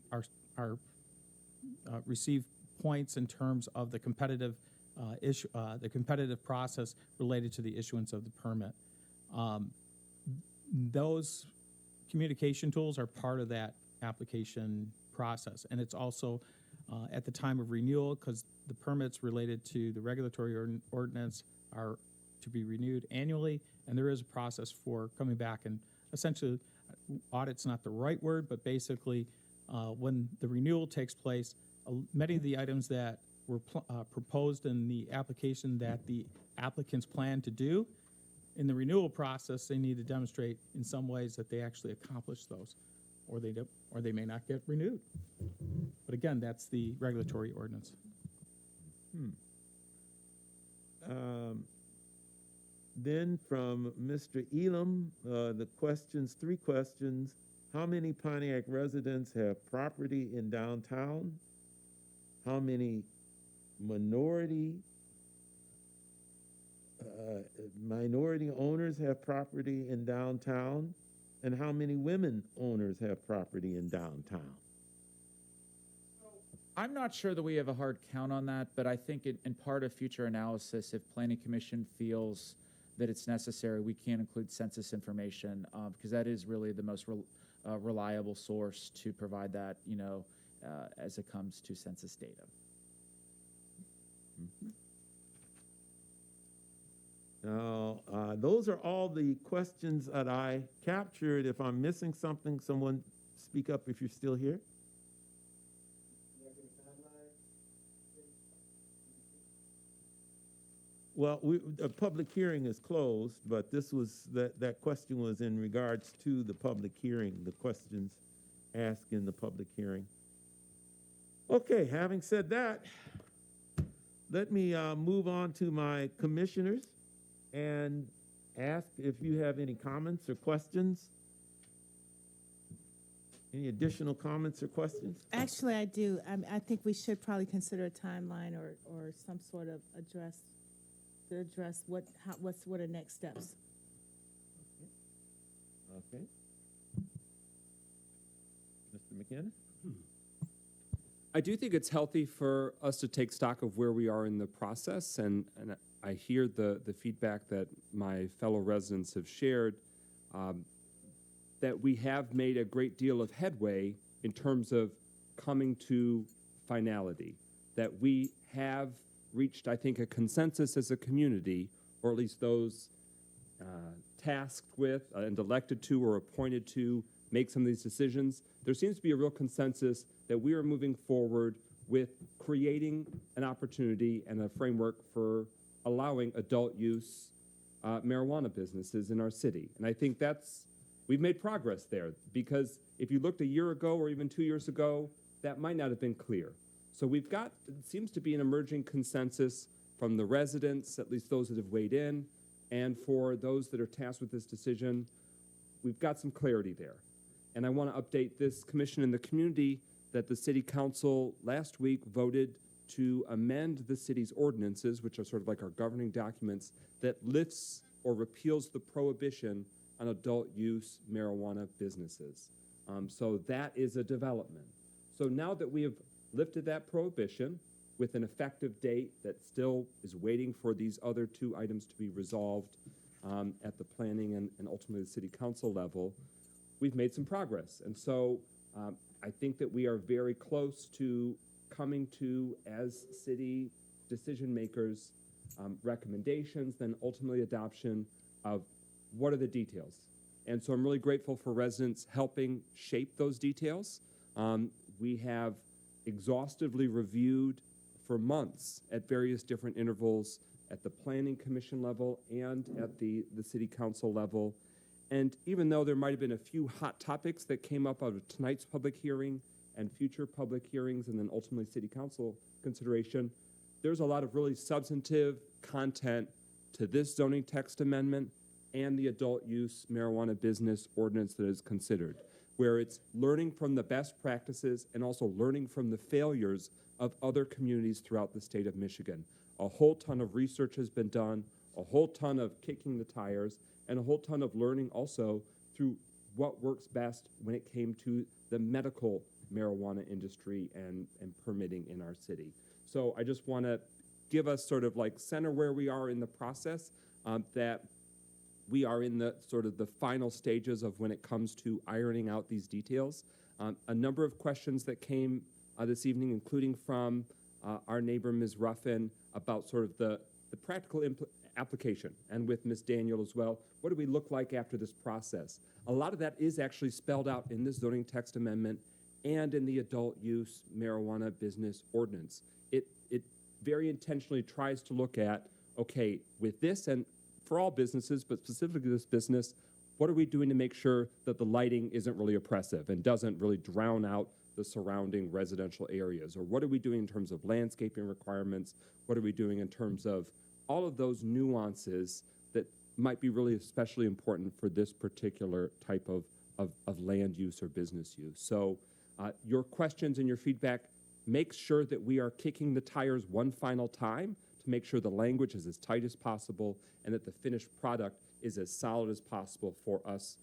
receive points in terms of the competitive the competitive process related to the issuance of the permit. Those communication tools are part of that application process, and it's also at the time of renewal, because the permits related to the regulatory ordinance are to be renewed annually, and there is a process for coming back and essentially, audit's not the right word, but basically when the renewal takes place, many of the items that were proposed in the application that the applicants plan to do. In the renewal process, they need to demonstrate in some ways that they actually accomplish those, or they may not get renewed. But again, that's the regulatory ordinance. Then from Mr. Elam, the questions, 3 questions. How many Pontiac residents have property in downtown? How many minority owners have property in downtown? And how many women owners have property in downtown? I'm not sure that we have a hard count on that, but I think in part of future analysis, if Planning Commission feels that it's necessary, we can include census information, because that is really the most reliable source to provide that, as it comes to census data. Now, those are all the questions that I captured. If I'm missing something, someone speak up if you're still here. Well, a public hearing is closed, but this was, that question was in regards to the public hearing, the questions asked in the public hearing. Okay, having said that, let me move on to my commissioners and ask if you have any comments or questions. Any additional comments or questions? Actually, I do. I think we should probably consider a timeline or some sort of address what are next steps. Okay. Mr. McKenna? I do think it's healthy for us to take stock of where we are in the process, and I hear the feedback that my fellow residents have shared, that we have made a great deal of headway in terms of coming to finality, that we have reached, I think, a consensus as a community, or at least those tasked with and elected to or appointed to make some of these decisions. There seems to be a real consensus that we are moving forward with creating an opportunity and a framework for allowing adult use marijuana businesses in our city. And I think we've made progress there, because if you looked a year ago or even 2 years ago, that might not have been clear. So it seems to be an emerging consensus from the residents, at least those that have weighed in, and for those that are tasked with this decision. We've got some clarity there. And I want to update this commission and the community that the city council last week voted to amend the city's ordinances, which are sort of like our governing documents, that lifts or repeals the prohibition on adult use marijuana businesses. So that is a development. So now that we have lifted that prohibition with an effective date that still is waiting for these other 2 items to be resolved at the planning and ultimately the city council level, we've made some progress. And so I think that we are very close to coming to, as city decision makers, recommendations, then ultimately adoption of what are the details. And so I'm really grateful for residents helping shape those details. We have exhaustively reviewed for months at various different intervals at the Planning Commission level and at the City Council level. And even though there might have been a few hot topics that came up out of tonight's public hearing and future public hearings and then ultimately City Council consideration, there's a lot of really substantive content to this zoning text amendment and the adult use marijuana business ordinance that is considered, where it's learning from the best practices and also learning from the failures of other communities throughout the state of Michigan. A whole ton of research has been done, a whole ton of kicking the tires, and a whole ton of learning also through what works best when it came to the medical marijuana industry and permitting in our city. So I just want to give us sort of like center where we are in the process, that we are in the sort of the final stages of when it comes to ironing out these details. A number of questions that came this evening, including from our neighbor, Ms. Ruffin, about sort of the practical application, and with Ms. Daniel as well. What do we look like after this process? A lot of that is actually spelled out in this zoning text amendment and in the adult use marijuana business ordinance. It very intentionally tries to look at, okay, with this and for all businesses, but specifically this business, what are we doing to make sure that the lighting isn't really oppressive and doesn't really drown out the surrounding residential areas? Or what are we doing in terms of landscaping requirements? What are we doing in terms of all of those nuances that might be really especially important for this particular type of land use or business use? So your questions and your feedback make sure that we are kicking the tires one final time to make sure the language is as tight as possible and that the finished product is as solid as possible for us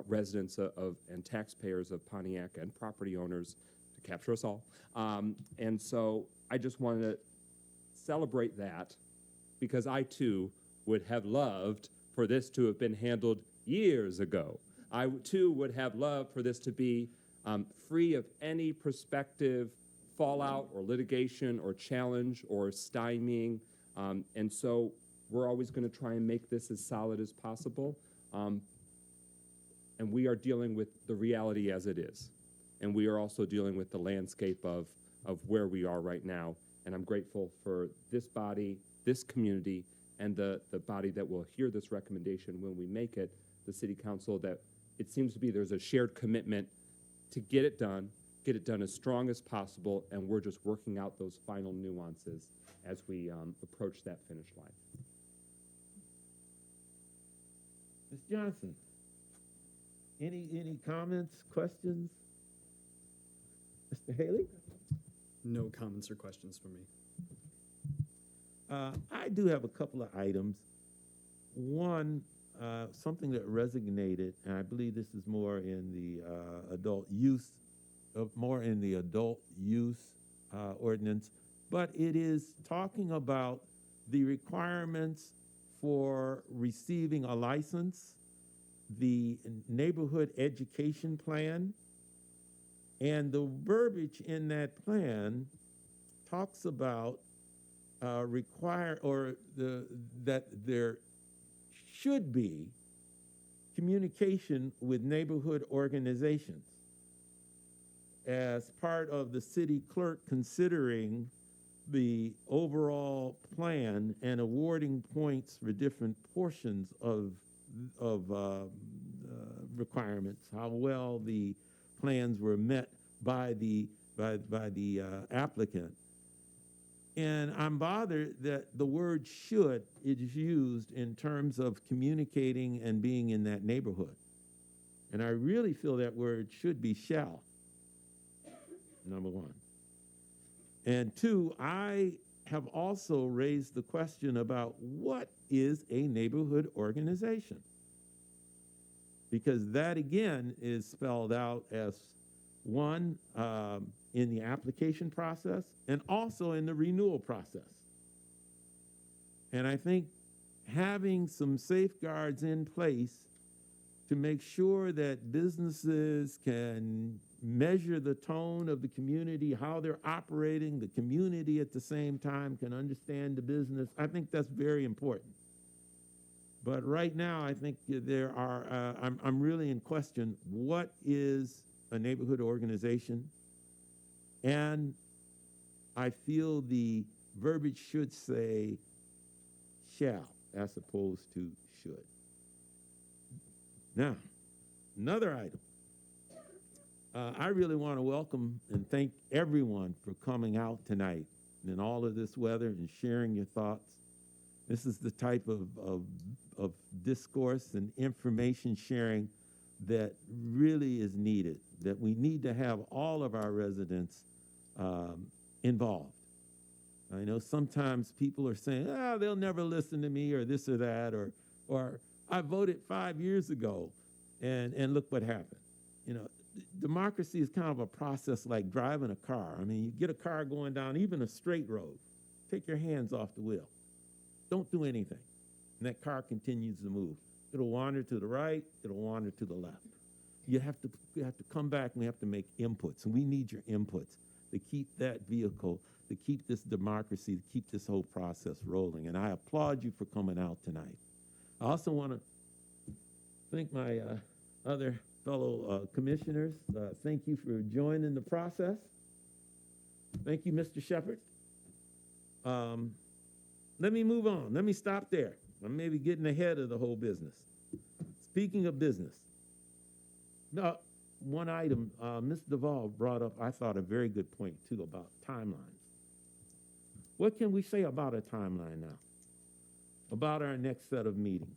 residents of and taxpayers of Pontiac and property owners to capture us all. And so I just wanted to celebrate that because I too would have loved for this to have been handled years ago. I too would have loved for this to be free of any prospective fallout or litigation or challenge or stymieing. And so we're always going to try and make this as solid as possible. And we are dealing with the reality as it is. And we are also dealing with the landscape of where we are right now. And I'm grateful for this body, this community, and the body that will hear this recommendation when we make it, the City Council, that it seems to be there's a shared commitment to get it done as strong as possible, and we're just working out those final nuances as we approach that finish line. Ms. Johnson, any comments, questions? Mr. Haley? No comments or questions from me. I do have a couple of items. One, something that resonated, and I believe this is more in the adult use ordinance, but it is talking about the requirements for receiving a license, the neighborhood education plan, and the verbiage in that plan talks about that there should be communication with neighborhood organizations as part of the city clerk considering the overall plan and awarding points for different portions of requirements, how well the plans were met by the applicant. And I'm bothered that the word should is used in terms of communicating and being in that neighborhood. And I really feel that word should be shall, number one. And two, I have also raised the question about what is a neighborhood organization? Because that, again, is spelled out as one, in the application process and also in the renewal process. And I think having some safeguards in place to make sure that businesses can measure the tone of the community, how they're operating, the community at the same time can understand the business, I think that's very important. But right now, I think there are, I'm really in question, what is a neighborhood organization? And I feel the verbiage should say shall as opposed to should. Now, another item. I really want to welcome and thank everyone for coming out tonight in all of this weather and sharing your thoughts. This is the type of discourse and information sharing that really is needed, that we need to have all of our residents involved. I know sometimes people are saying, they'll never listen to me or this or that, or I voted 5 years ago and look what happened. You know, democracy is kind of a process like driving a car. I mean, you get a car going down even a straight road, take your hands off the wheel. Don't do anything. And that car continues to move. It'll wander to the right, it'll wander to the left. You have to come back and we have to make inputs, and we need your inputs to keep that vehicle, to keep this democracy, to keep this whole process rolling. And I applaud you for coming out tonight. I also want to thank my other fellow commissioners. Thank you for joining the process. Thank you, Mr. Shepherd. Let me move on. Let me stop there. I'm maybe getting ahead of the whole business. Speaking of business, one item, Ms. Duvall brought up, I thought, a very good point too about timelines. What can we say about a timeline now? About our next set of meetings?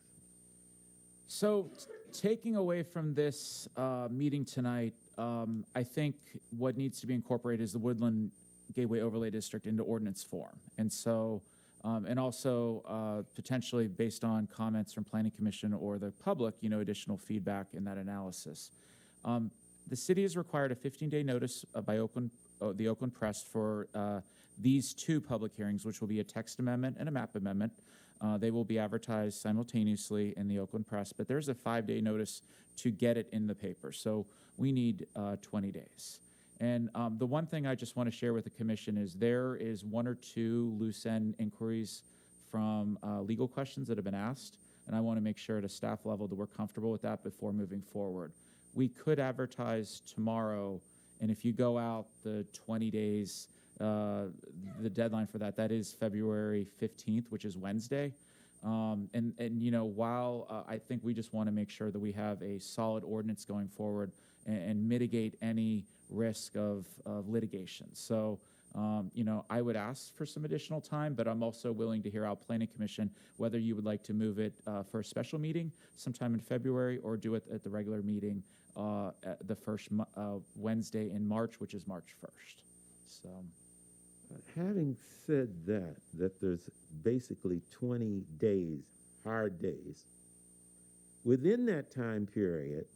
So, taking away from this meeting tonight, I think what needs to be incorporated is the Woodland Gateway Overlay District into ordinance form. And so, and also potentially based on comments from Planning Commission or the public, additional feedback in that analysis. The city has required a 15-day notice by the Oakland Press for these two public hearings, which will be a text amendment and a map amendment. They will be advertised simultaneously in the Oakland Press, but there's a 5-day notice to get it in the paper. So we need 20 days. And the one thing I just want to share with the commission is there is 1 or 2 loose end inquiries from legal questions that have been asked. And I want to make sure at a staff level that we're comfortable with that before moving forward. We could advertise tomorrow, and if you go out the 20 days, the deadline for that is February 15th, which is Wednesday. While I think we just want to make sure that we have a solid ordinance going forward and mitigate any risk of litigation. So, I would ask for some additional time, but I'm also willing to hear out Planning Commission, whether you would like to move it for a special meeting sometime in February or do it at the regular meeting at the first Wednesday in March, which is March 1st. So. Having said that there's basically 20 days, hard days, within that time period,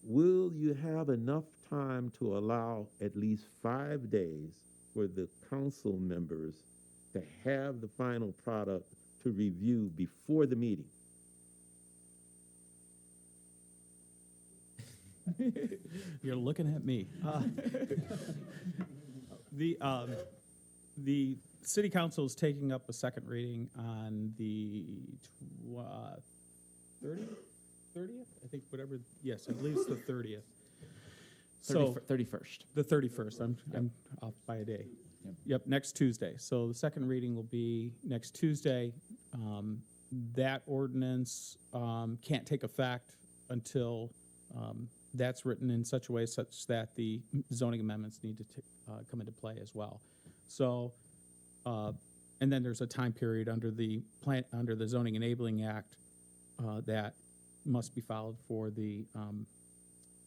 will you have enough time to allow at least 5 days for the council members to have the final product to review before the meeting? You're looking at me. The city council is taking up a second reading on the 30th? I think whatever, yes, I believe it's the 30th. So 31st. The 31st, I'm off by a day. Yep, next Tuesday. So the second reading will be next Tuesday. That ordinance can't take effect until that's written in such a way such that the zoning amendments need to come into play as well. So, and then there's a time period under the Zoning Enabling Act that must be followed for the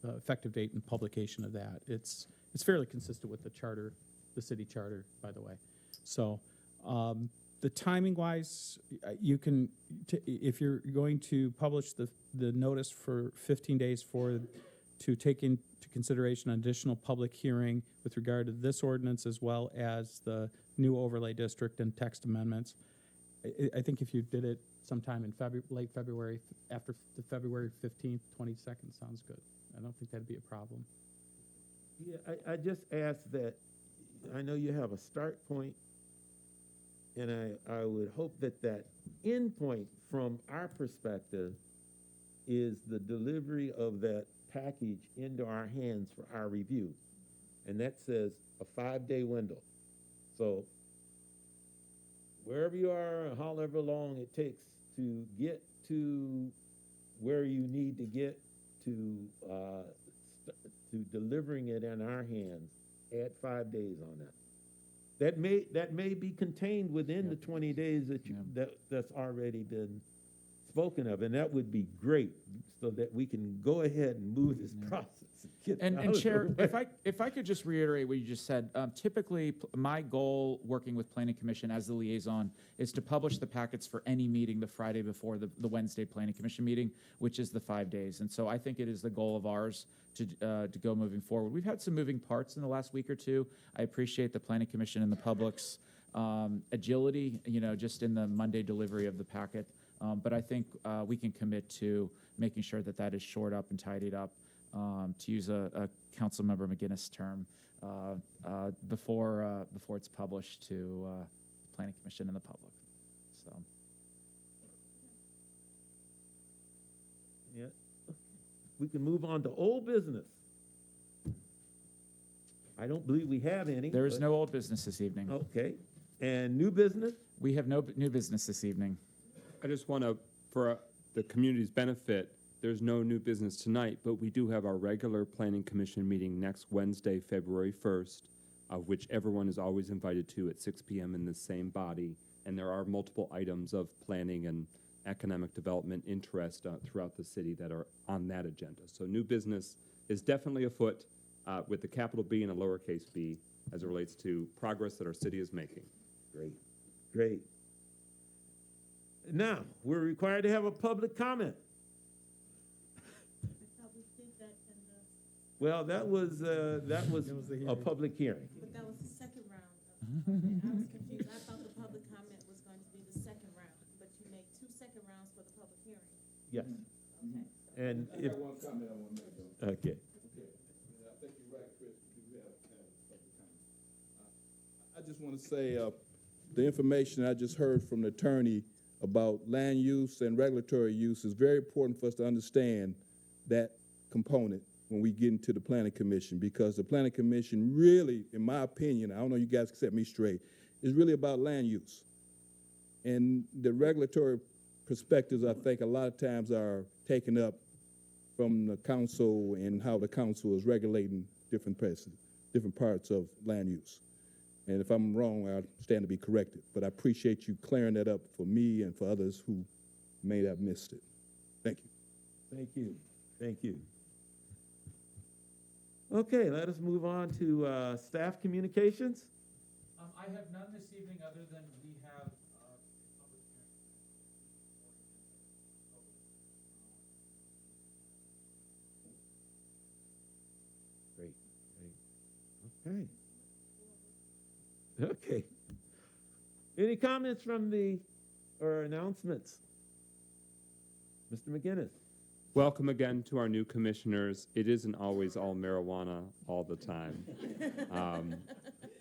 effective date and publication of that. It's fairly consistent with the charter, the city charter, by the way. So, the timing wise, you can, if you're going to publish the notice for 15 days to take into consideration an additional public hearing with regard to this ordinance as well as the new overlay district and text amendments. I think if you did it sometime in late February, after the February 15th, 22nd sounds good. I don't think that'd be a problem. Yeah, I just asked that, I know you have a start point, and I would hope that end point from our perspective is the delivery of that package into our hands for our review. And that says a 5-day window. So wherever you are, however long it takes to get to where you need to get to delivering it in our hands, add 5 days on that. That may be contained within the 20 days that's already been spoken of, and that would be great, so that we can go ahead and move this process. And Chair, if I could just reiterate what you just said, typically my goal working with Planning Commission as the liaison is to publish the packets for any meeting the Friday before the Wednesday Planning Commission meeting, which is the 5 days. And so I think it is the goal of ours to go moving forward. We've had some moving parts in the last week or two. I appreciate the Planning Commission and the public's agility, just in the Monday delivery of the packet. But I think we can commit to making sure that is shored up and tidied up, to use a Councilmember McGinnis term, before it's published to the Planning Commission and the public. So. Yeah, we can move on to old business. I don't believe we have any. There is no old business this evening. Okay. And new business? We have no new business this evening. I just want to, for the community's benefit, there's no new business tonight, but we do have our regular Planning Commission meeting next Wednesday, February 1st, of which everyone is always invited to at 6 p.m. in the same body. And there are multiple items of planning and economic development interest throughout the city that are on that agenda. So new business is definitely afoot with the capital B and a lowercase b as it relates to progress that our city is making. Great, great. Now, we're required to have a public comment. Well, that was a public hearing. But that was the second round. I was confused. I thought the public comment was going to be the second round, but you made 2 second rounds for the public hearing. Yes. Okay. And I if, got one comment I want to make, though. okay. I think you're right, Chris, we do have public comment. I just want to say, the information I just heard from the attorney about land use and regulatory use is very important for us to understand that component when we get into the Planning Commission, because the Planning Commission really, in my opinion, I don't know, you guys can set me straight, is really about land use. And the regulatory perspectives, I think, a lot of times are taken up from the council and how the council is regulating different parts of land use. And if I'm wrong, I stand to be corrected. But I appreciate you clearing that up for me and for others who may have missed it. Thank you. Thank you. Thank you. Okay, let us move on to staff communications. I have none this evening other than we have Great, great. Okay. Okay. Any comments from or announcements? Mr. McGinnis. Welcome again to our new commissioners. It isn't always all marijuana all the time.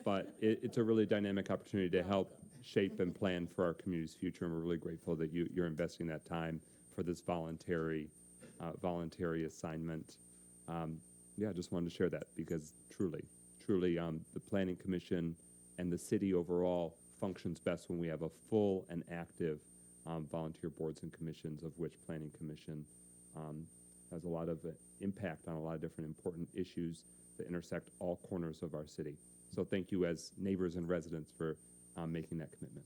But it's a really dynamic opportunity to help shape and plan for our community's future, and we're really grateful that you're investing that time for this voluntary assignment. Yeah, I just wanted to share that because truly, the Planning Commission and the city overall functions best when we have a full and active volunteer boards and commissions, of which Planning Commission has a lot of impact on a lot of different important issues that intersect all corners of our city. So thank you as neighbors and residents for making that commitment.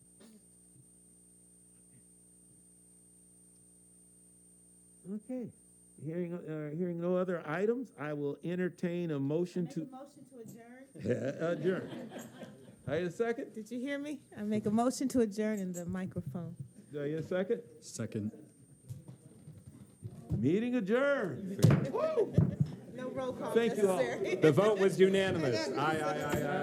Okay. Hearing no other items, I will entertain a motion to. Motion to adjourn. Adjourn. I hear a second? Did you hear me? I make a motion to adjourn in the microphone. Do I hear a second? Second. Meeting adjourned. Woo! No roll call Thank you all. necessary. The vote was unanimous. Aye, aye, aye, aye.